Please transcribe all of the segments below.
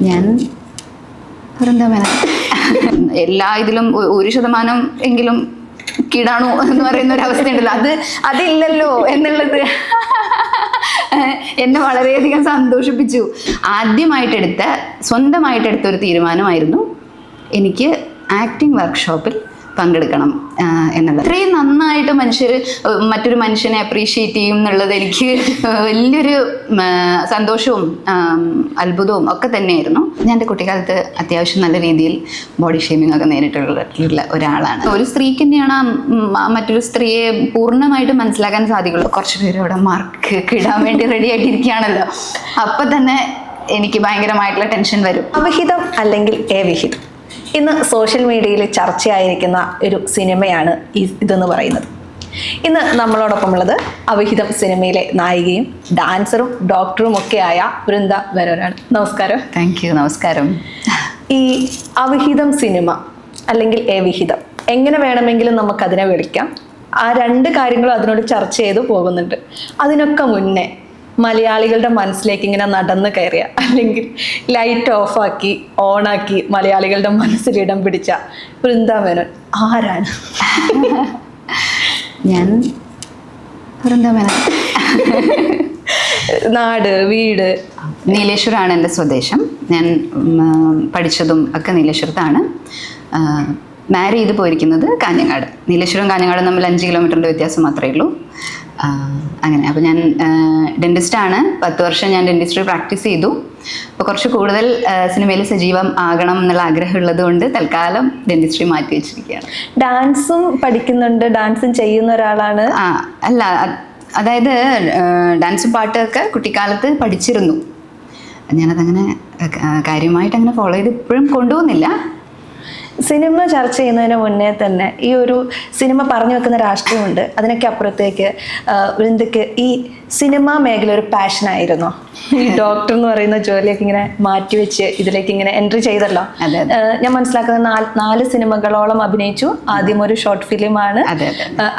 ഞാൻ വൃന്ദാവന എല്ലാ ഇതിലും 1% എങ്കിലും കീടാണു എന്ന് പറയുന്ന ഒരു അവസ്ഥ ഉണ്ടല്ലോ, അതില്ലല്ലോ എന്നുള്ളത് എന്നെ വളരെയധികം സന്തോഷിപ്പിച്ചു. സ്വന്തമായിട്ടെടുത്ത ഒരു തീരുമാനമായിരുന്നു എനിക്ക് ആക്ടിങ് വർക്ക്ഷോപ്പിൽ പങ്കെടുക്കണം എന്നുള്ളത്. ഇത്രയും നന്നായിട്ട് മറ്റൊരു മനുഷ്യനെ അപ്രീഷിയേറ്റ് ചെയ്യും എന്നുള്ളത് എനിക്ക് വലിയൊരു സന്തോഷവും അത്ഭുതവും ഒക്കെ തന്നെയായിരുന്നു. ഞാൻ എൻ്റെ കുട്ടിക്കാലത്ത് അത്യാവശ്യം നല്ല രീതിയിൽ ബോഡി ഷേമിംഗ് ഒക്കെ നേരിട്ടുള്ള ഒരാളാണ്. ഒരു സ്ത്രീക്ക് തന്നെയാണ് മറ്റൊരു സ്ത്രീയെ പൂർണ്ണമായിട്ട് മനസ്സിലാക്കാൻ സാധിക്കുള്ളൂ. കുറച്ച് പേര് ഇവിടെ മാർക്ക് ഇടാൻ വേണ്ടി റെഡി ആയിട്ടിരിക്കുകയാണല്ലോ, അപ്പം തന്നെ എനിക്ക് ഭയങ്കരമായിട്ടുള്ള ടെൻഷൻ വരും. അവിഹിതം അല്ലെങ്കിൽ അവിഹിതം ഇന്ന് സോഷ്യൽ മീഡിയയിൽ ചർച്ചയായിരിക്കുന്ന ഒരു സിനിമയാണ് ഇതെന്ന് പറയുന്നത്. ഇന്ന് നമ്മളോടൊപ്പം ഉള്ളത് അവിഹിതം സിനിമയിലെ നായികയും ഡാൻസറും ഡോക്ടറും ഒക്കെയായ വൃന്ദ മേനോനാണ്. നമസ്കാരം. Thank you. നമസ്കാരം. ഈ അവിഹിതം സിനിമ അല്ലെങ്കിൽ അവിഹിതം എങ്ങനെ വേണമെങ്കിലും നമുക്കതിനെ വിളിക്കാം. ആ രണ്ട് കാര്യങ്ങളും അതിനോട് ചർച്ച ചെയ്ത് പോകുന്നുണ്ട്. അതിനൊക്കെ മുന്നേ മലയാളികളുടെ മനസ്സിലേക്ക് ഇങ്ങനെ നടന്നു കയറിയ അല്ലെങ്കിൽ ലൈറ്റ് ഓഫാക്കി ഓണാക്കി മലയാളികളുടെ മനസ്സിൽ ഇടം പിടിച്ച വൃന്ദ മേനോൻ ആരാണ്? ഞാൻ വൃന്ദ മേനോൻ. നാട് വീട് നീലേശ്വരമാണ് എൻ്റെ സ്വദേശം. ഞാൻ പഠിച്ചതും ഒക്കെ നീലേശ്വരത്താണ്. മാരി ചെയ്ത് പോയിരിക്കുന്നത് കാഞ്ഞങ്ങാട്. നീലേശ്വരം കാഞ്ഞങ്ങാടും തമ്മിൽ 5 കിലോമീറ്ററിൻ്റെ വ്യത്യാസം മാത്രമേ ഉള്ളൂ. അങ്ങനെ. അപ്പോൾ ഞാൻ ഡെൻറ്റിസ്റ്റാണ്. 10 വർഷം ഞാൻ ഡെൻറ്റിസ്ട്രി പ്രാക്ടീസ് ചെയ്തു. അപ്പോൾ കുറച്ച് കൂടുതൽ സിനിമയിൽ സജീവം ആകണം എന്നുള്ള ആഗ്രഹമുള്ളത് കൊണ്ട് തൽക്കാലം ഡെൻറ്റിസ്ട്രി മാറ്റി വെച്ചിരിക്കുകയാണ്. ഡാൻസും പഠിക്കുന്നുണ്ട്, ഡാൻസും ചെയ്യുന്ന ഒരാളാണ്? അല്ല, അതായത് ഡാൻസും പാട്ടൊക്കെ കുട്ടിക്കാലത്ത് പഠിച്ചിരുന്നു. ഞാനതങ്ങനെ കാര്യമായിട്ട് അങ്ങനെ ഫോളോ ചെയ്ത് ഇപ്പോഴും കൊണ്ടുപോകുന്നില്ല. സിനിമ ചർച്ച ചെയ്യുന്നതിന് മുന്നേ തന്നെ ഈ ഒരു സിനിമ പറഞ്ഞു വെക്കുന്ന രാഷ്ട്രീയമുണ്ട്. അതിനൊക്കെ അപ്പുറത്തേക്ക് വൃന്ദയ്ക്ക് ഈ സിനിമാ മേഖല ഒരു പാഷനായിരുന്നോ? ഈ ഡോക്ടർ എന്ന് പറയുന്ന ജോലിയൊക്കെ ഇങ്ങനെ മാറ്റിവെച്ച് ഇതിലേക്ക് ഇങ്ങനെ എൻട്രി ചെയ്തല്ലോ. ഞാൻ മനസ്സിലാക്കുന്ന 4 സിനിമകളോളം അഭിനയിച്ചു. ആദ്യം ഒരു ഷോർട്ട് ഫിലിമാണ്.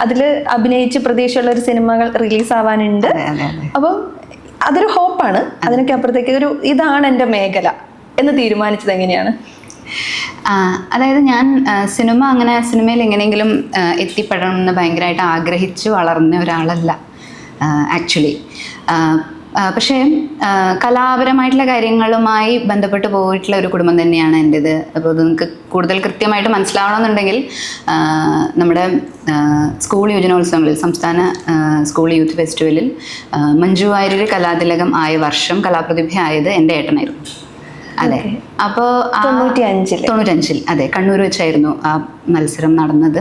അതിൽ അഭിനയിച്ച് പ്രതീക്ഷയുള്ള ഒരു സിനിമകൾ റിലീസ് ആവാനുണ്ട്. അപ്പം അതൊരു ഹോപ്പാണ്. അതിനൊക്കെ അപ്പുറത്തേക്ക് ഇതാണ് എൻ്റെ മേഖല എന്ന് തീരുമാനിച്ചത് എങ്ങനെയാണ്? അതായത് ഞാൻ സിനിമയിൽ എങ്ങനെയെങ്കിലും എത്തിപ്പെടണം എന്ന് ഭയങ്കരമായിട്ട് ആഗ്രഹിച്ച് വളർന്ന ഒരാളല്ല ആക്ച്വലി. പക്ഷേ കലാപരമായിട്ടുള്ള കാര്യങ്ങളുമായി ബന്ധപ്പെട്ട് പോയിട്ടുള്ള ഒരു കുടുംബം തന്നെയാണ് എൻ്റേത്. അപ്പോൾ അത് നിങ്ങൾക്ക് കൂടുതൽ കൃത്യമായിട്ട് മനസ്സിലാവണമെന്നുണ്ടെങ്കിൽ നമ്മുടെ സ്കൂൾ യുവജനോത്സവങ്ങളിൽ, സംസ്ഥാന സ്കൂൾ യൂത്ത് ഫെസ്റ്റിവലിൽ മഞ്ജു വാര്യർ കലാതിലകം ആയ വർഷം കലാപ്രതിഭ ആയത് എൻ്റെ ഏട്ടനായിരുന്നു. അതെ. അപ്പോൾ 95 അതെ, കണ്ണൂർ വെച്ചായിരുന്നു ആ മത്സരം നടന്നത്.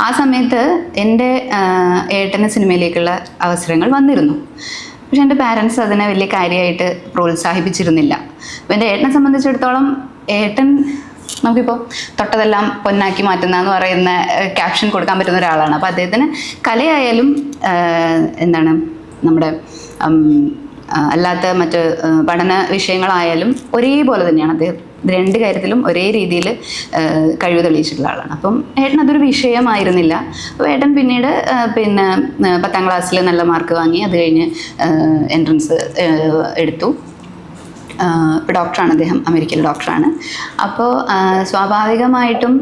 ആ സമയത്ത് എൻ്റെ ഏട്ടന് സിനിമയിലേക്കുള്ള അവസരങ്ങൾ വന്നിരുന്നു. പക്ഷെ എൻ്റെ പാരൻസ് അതിനെ വലിയ കാര്യമായിട്ട് പ്രോത്സാഹിപ്പിച്ചിരുന്നില്ല. അപ്പോൾ എൻ്റെ ഏട്ടനെ സംബന്ധിച്ചിടത്തോളം നമുക്കിപ്പോൾ തൊട്ടതെല്ലാം പൊന്നാക്കി മാറ്റുന്നതെന്ന് പറയുന്ന ക്യാപ്ഷൻ കൊടുക്കാൻ പറ്റുന്ന ഒരാളാണ്. അപ്പോൾ അദ്ദേഹത്തിന് കലയായാലും നമ്മുടെ അല്ലാത്ത മറ്റ് പഠന വിഷയങ്ങളായാലും ഒരേപോലെ തന്നെയാണ്. അദ്ദേഹം 2 കാര്യത്തിലും ഒരേ രീതിയിൽ കഴിവ് തെളിയിച്ചിട്ടുള്ള ആളാണ്. അപ്പം ഏട്ടൻ അതൊരു വിഷയമായിരുന്നില്ല. അപ്പോൾ ഏട്ടൻ പിന്നീട് 10ാം ക്ലാസ്സിൽ നല്ല മാർക്ക് വാങ്ങി. അത് കഴിഞ്ഞ് എൻട്രൻസ് എടുത്തു. ഇപ്പോൾ ഡോക്ടറാണ് അദ്ദേഹം, അമേരിക്കയിൽ ഡോക്ടറാണ്. അപ്പോൾ സ്വാഭാവികമായിട്ടും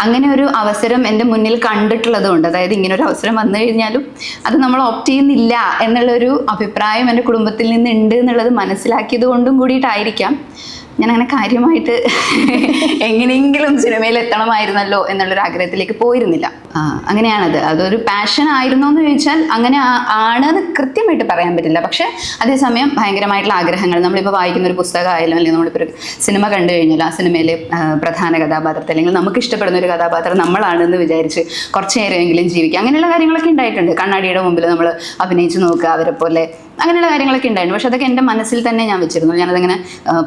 അങ്ങനെ ഒരു അവസരം എൻ്റെ മുന്നിൽ കണ്ടിട്ടുള്ളത് കൊണ്ട്, അതായത് ഇങ്ങനൊരു അവസരം വന്നു കഴിഞ്ഞാലും അത് നമ്മൾ ഓപ്റ്റ് ചെയ്യുന്നില്ല എന്നുള്ളൊരു അഭിപ്രായം എൻ്റെ കുടുംബത്തിൽ നിന്നുണ്ട് എന്നുള്ളത് മനസ്സിലാക്കിയത് കൊണ്ടും കൂടിയിട്ടായിരിക്കാം ഞാനങ്ങനെ കാര്യമായിട്ട് എങ്ങനെയെങ്കിലും സിനിമയിൽ എത്തണമായിരുന്നല്ലോ എന്നുള്ളൊരു ആഗ്രഹത്തിലേക്ക് പോയിരുന്നില്ല. അങ്ങനെയാണത്. അതൊരു പാഷൻ ആയിരുന്നോ എന്ന് ചോദിച്ചാൽ അങ്ങനെ ആണെന്ന് കൃത്യമായിട്ട് പറയാൻ പറ്റില്ല. പക്ഷെ അതേസമയം ഭയങ്കരമായിട്ടുള്ള ആഗ്രഹങ്ങൾ, നമ്മളിപ്പോൾ വായിക്കുന്ന ഒരു പുസ്തകമായാലും അല്ലെങ്കിൽ നമ്മളിപ്പോൾ ഒരു സിനിമ കണ്ടു കഴിഞ്ഞാൽ ആ സിനിമയിലെ പ്രധാന കഥാപാത്രത്തെ അല്ലെങ്കിൽ നമുക്ക് ഇഷ്ടപ്പെടുന്ന ഒരു കഥാപാത്രം നമ്മളാണെന്ന് വിചാരിച്ച് കുറച്ച് നേരമെങ്കിലും ജീവിക്കുക, അങ്ങനെയുള്ള കാര്യങ്ങളൊക്കെ ഉണ്ടായിട്ടുണ്ട്. കണ്ണാടിയുടെ മുമ്പിൽ നമ്മൾ അഭിനയിച്ച് നോക്കുക, അവരെ പോലെ, അങ്ങനെയുള്ള കാര്യങ്ങളൊക്കെ ഉണ്ടായിരുന്നു. പക്ഷെ അതൊക്കെ എൻ്റെ മനസ്സിൽ തന്നെ ഞാൻ വെച്ചിരുന്നു. ഞാനതങ്ങനെ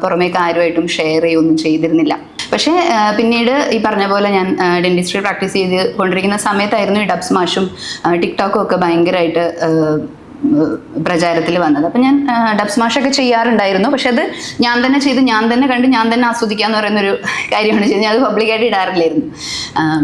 പുറമേക്ക് ആരുമായിട്ടും ഷെയർ ചെയ്യുകയൊന്നും ചെയ്തിരുന്നില്ല. പക്ഷേ പിന്നീട് ഈ പറഞ്ഞ പോലെ ഞാൻ ഡെൻറ്റിസ്ട്രി പ്രാക്ടീസ് ചെയ്ത് കൊണ്ടിരിക്കുന്ന സമയത്തായിരുന്നു ഈ ഡബ്സ് മാഷും ടിക്ടോക്കും ഒക്കെ ഭയങ്കരമായിട്ട് പ്രചാരത്തിൽ വന്നത്. അപ്പം ഞാൻ ഡബ്സ് മാഷൊക്കെ ചെയ്യാറുണ്ടായിരുന്നു. പക്ഷെ അത് ഞാൻ തന്നെ ചെയ്ത്, ഞാൻ തന്നെ കണ്ട്, ഞാൻ തന്നെ ആസ്വദിക്കുക എന്ന് പറയുന്നൊരു കാര്യമാണ് ചെയ്തത്. ഞാൻ അത് പബ്ലിക്കായിട്ട് ഇടാറില്ലായിരുന്നു.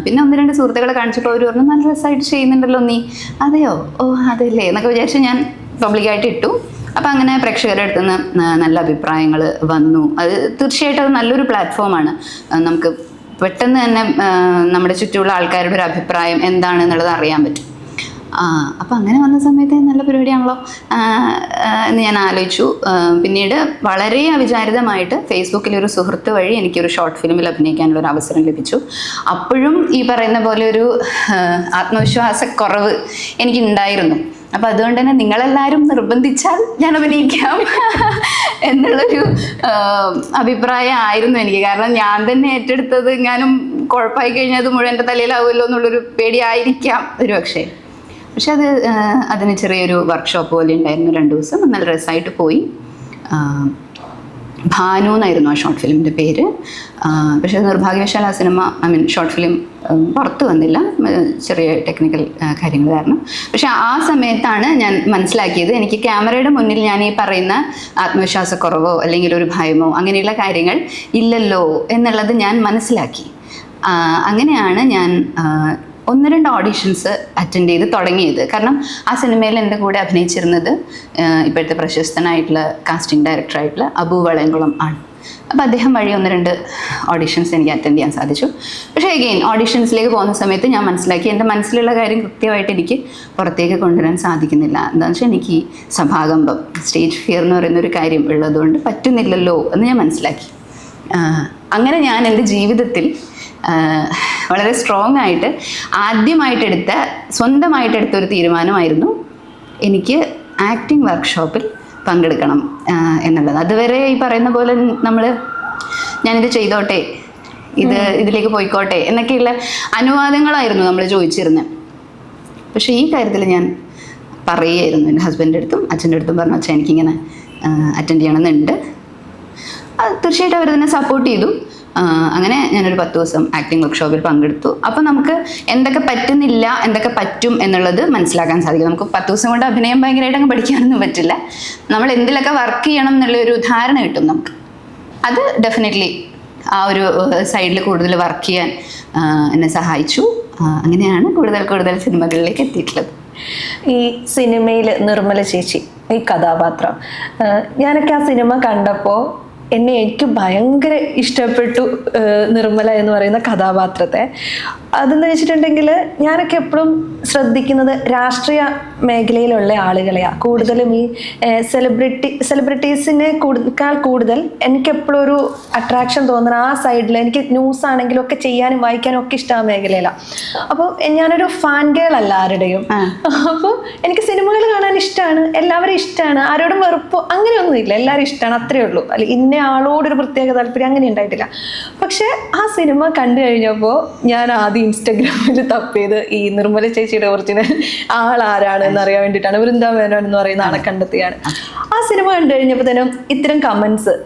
പിന്നെ 1-2 സുഹൃത്തുക്കളെ കാണിച്ചപ്പോൾ അവർ പറഞ്ഞു, നല്ല രസമായിട്ട് ചെയ്യുന്നുണ്ടല്ലോ നീ. അതെയോ, ഓ അതല്ലേ എന്നൊക്കെ വിചാരിച്ച് ഞാൻ പബ്ലിക്കായിട്ട് ഇട്ടു. അപ്പം അങ്ങനെ പ്രേക്ഷകരുടെ അടുത്ത് നിന്ന് നല്ല അഭിപ്രായങ്ങൾ വന്നു. അത് തീർച്ചയായിട്ടും അത് നല്ലൊരു പ്ലാറ്റ്ഫോമാണ്. നമുക്ക് പെട്ടെന്ന് തന്നെ നമ്മുടെ ചുറ്റുമുള്ള ആൾക്കാരുടെ ഒരു അഭിപ്രായം എന്താണെന്നുള്ളത് അറിയാൻ പറ്റും. അപ്പം അങ്ങനെ വന്ന സമയത്ത് നല്ല പരിപാടിയാണല്ലോ എന്ന് ഞാൻ ആലോചിച്ചു. പിന്നീട് വളരെ അവിചാരിതമായിട്ട് ഫേസ്ബുക്കിലൊരു സുഹൃത്ത് വഴി എനിക്കൊരു ഷോർട്ട് ഫിലിമിൽ അഭിനയിക്കാനുള്ള ഒരു അവസരം ലഭിച്ചു. അപ്പോഴും ഈ പറയുന്ന പോലെ ഒരു ആത്മവിശ്വാസക്കുറവ് എനിക്കുണ്ടായിരുന്നു. അപ്പം അതുകൊണ്ട് തന്നെ നിങ്ങളെല്ലാവരും നിർബന്ധിച്ചാൽ ഞാൻ അഭിനയിക്കാം എന്നുള്ളൊരു അഭിപ്രായം ആയിരുന്നു എനിക്ക്. കാരണം ഞാൻ തന്നെ ഏറ്റെടുത്തത് എങ്ങാനും കുഴപ്പമായി കഴിഞ്ഞാൽ അത് മുഴുവൻ എൻ്റെ തലയിലാവുമല്ലോ എന്നുള്ളൊരു പേടിയായിരിക്കാം ഒരു പക്ഷേ. പക്ഷെ അതിന് ചെറിയൊരു വർക്ക്ഷോപ്പ് പോലെ ഉണ്ടായിരുന്നു. 2 ദിവസം നല്ല രസമായിട്ട് പോയി. ഭാനു എന്നായിരുന്നു ആ ഷോർട്ട് ഫിലിമിൻ്റെ പേര്. പക്ഷേ നിർഭാഗ്യവശാൽ ആ സിനിമ ഷോർട്ട് ഫിലിം പുറത്തു വന്നില്ല, ചെറിയ ടെക്നിക്കൽ കാര്യങ്ങൾ കാരണം. പക്ഷെ ആ സമയത്താണ് ഞാൻ മനസ്സിലാക്കിയത് എനിക്ക് ക്യാമറയുടെ മുന്നിൽ ഞാൻ ഈ പറയുന്ന ആത്മവിശ്വാസക്കുറവോ അല്ലെങ്കിൽ ഒരു ഭയമോ അങ്ങനെയുള്ള കാര്യങ്ങൾ ഇല്ലല്ലോ എന്നുള്ളത് ഞാൻ മനസ്സിലാക്കി. അങ്ങനെയാണ് ഞാൻ 1-2 ഓഡിഷൻസ് അറ്റൻഡ് ചെയ്ത് തുടങ്ങിയത്. കാരണം ആ സിനിമയിൽ എൻ്റെ കൂടെ അഭിനയിച്ചിരുന്നത് ഇപ്പോഴത്തെ പ്രശസ്തനായിട്ടുള്ള കാസ്റ്റിംഗ് ഡയറക്ടറായിട്ടുള്ള അബു വളയംകുളം ആണ്. അപ്പോൾ അദ്ദേഹം വഴി 1-2 ഓഡിഷൻസ് എനിക്ക് അറ്റൻഡ് ചെയ്യാൻ സാധിച്ചു. പക്ഷേ അഗെയിൻ ഓഡിഷൻസിലേക്ക് പോകുന്ന സമയത്ത് ഞാൻ മനസ്സിലാക്കി എൻ്റെ മനസ്സിലുള്ള കാര്യം കൃത്യമായിട്ട് എനിക്ക് പുറത്തേക്ക് കൊണ്ടുവരാൻ സാധിക്കുന്നില്ല. എന്താണെന്ന് വെച്ചാൽ എനിക്ക് ഈ സഭാകമ്പം, സ്റ്റേജ് ഫിയർ എന്ന് പറയുന്നൊരു കാര്യം ഉള്ളതുകൊണ്ട് പറ്റുന്നില്ലല്ലോ എന്ന് ഞാൻ മനസ്സിലാക്കി. അങ്ങനെ ഞാൻ എൻ്റെ ജീവിതത്തിൽ വളരെ സ്ട്രോങ് ആയിട്ട് സ്വന്തമായിട്ടെടുത്ത ഒരു തീരുമാനമായിരുന്നു എനിക്ക് ആക്ടിങ് വർക്ക്ഷോപ്പിൽ പങ്കെടുക്കണം എന്നുള്ളത്. അതുവരെ ഈ പറയുന്ന പോലെ ഞാനിത് ചെയ്തോട്ടെ, ഇതിലേക്ക് പോയിക്കോട്ടെ എന്നൊക്കെയുള്ള അനുവാദങ്ങളായിരുന്നു നമ്മൾ ചോദിച്ചിരുന്നത്. പക്ഷേ ഈ കാര്യത്തിൽ ഞാൻ പറയുകയായിരുന്നു എൻ്റെ ഹസ്ബൻഡിൻ്റെ അടുത്തും അച്ഛൻ്റെ അടുത്തും പറഞ്ഞു, അച്ഛൻ എനിക്കിങ്ങനെ അറ്റൻഡ് ചെയ്യണമെന്നുണ്ട്. തീർച്ചയായിട്ടും അവർ തന്നെ സപ്പോർട്ട് ചെയ്തു. അങ്ങനെ ഞാനൊരു 10 ദിവസം ആക്ടിങ് വർക്ക്ഷോപ്പിൽ പങ്കെടുത്തു. അപ്പോൾ നമുക്ക് എന്തൊക്കെ പറ്റുന്നില്ല, എന്തൊക്കെ പറ്റും എന്നുള്ളത് മനസ്സിലാക്കാൻ സാധിക്കും. നമുക്ക് 10 ദിവസം കൊണ്ട് അഭിനയം ഭയങ്കരമായിട്ട് അങ്ങ് പഠിക്കാനൊന്നും പറ്റില്ല. നമ്മൾ എന്തിലൊക്കെ വർക്ക് ചെയ്യണം എന്നുള്ളൊരു ധാരണ കിട്ടും നമുക്ക്. അത് ഡെഫിനറ്റ്ലി ആ ഒരു സൈഡിൽ കൂടുതൽ വർക്ക് ചെയ്യാൻ എന്നെ സഹായിച്ചു. അങ്ങനെയാണ് കൂടുതൽ സിനിമകളിലേക്ക് എത്തിയിട്ടുള്ളത്. ഈ സിനിമയിൽ നിർമ്മല ചേച്ചി ഈ കഥാപാത്രം, ഞാനൊക്കെ ആ സിനിമ കണ്ടപ്പോൾ എനിക്ക് ഭയങ്കര ഇഷ്ടപ്പെട്ടു നിർമ്മല എന്ന് പറയുന്ന കഥാപാത്രത്തെ. അതെന്ന് വെച്ചിട്ടുണ്ടെങ്കിൽ ഞാനൊക്കെ എപ്പോഴും രാഷ്ട്രീയ മേഖലയിലുള്ള ആളുകളെയാണ് കൂടുതലും. ഈ സെലിബ്രിറ്റീസിനെ കൂടുതൽ എനിക്കെപ്പോഴും ഒരു അട്രാക്ഷൻ തോന്നുന്ന ആ സൈഡിൽ. എനിക്ക് ന്യൂസ് ആണെങ്കിലും ഒക്കെ ചെയ്യാനും വായിക്കാനും ഒക്കെ ഇഷ്ടം ആ മേഖലയിലാണ്. അപ്പോൾ ഞാനൊരു ഫാൻ ഗേൾ അല്ല ആരുടെയും. അപ്പോൾ എനിക്ക് സിനിമകൾ കാണാൻ ഇഷ്ടമാണ്, എല്ലാവരും ഇഷ്ടമാണ്, ആരോടും വെറുപ്പോ അങ്ങനെയൊന്നുമില്ല, എല്ലാവരും ഇഷ്ടമാണ്, അത്രയേ ഉള്ളൂ. അല്ല ഇന്ന ആളോടൊരു പ്രത്യേക താല്പര്യം അങ്ങനെ ഉണ്ടായിട്ടില്ല. പക്ഷെ ആ സിനിമ കണ്ടു കഴിഞ്ഞപ്പോൾ ഞാൻ ആദ്യം ഇൻസ്റ്റഗ്രാമിൽ തപ്പിയത് ഈ നിർമ്മല ചേച്ചിയുടെ ഒറിജിനൽ ആളാരാണ് എന്നറിയാൻ വേണ്ടിയിട്ടാണ്. വൃന്ദ മേനോൻ എന്ന് പറയുന്ന ആളെ കണ്ടെത്തിയാണ്. ആ സിനിമ കണ്ടു കഴിഞ്ഞപ്പോൾ തന്നെ ഇത്തരം കമന്റ്സ്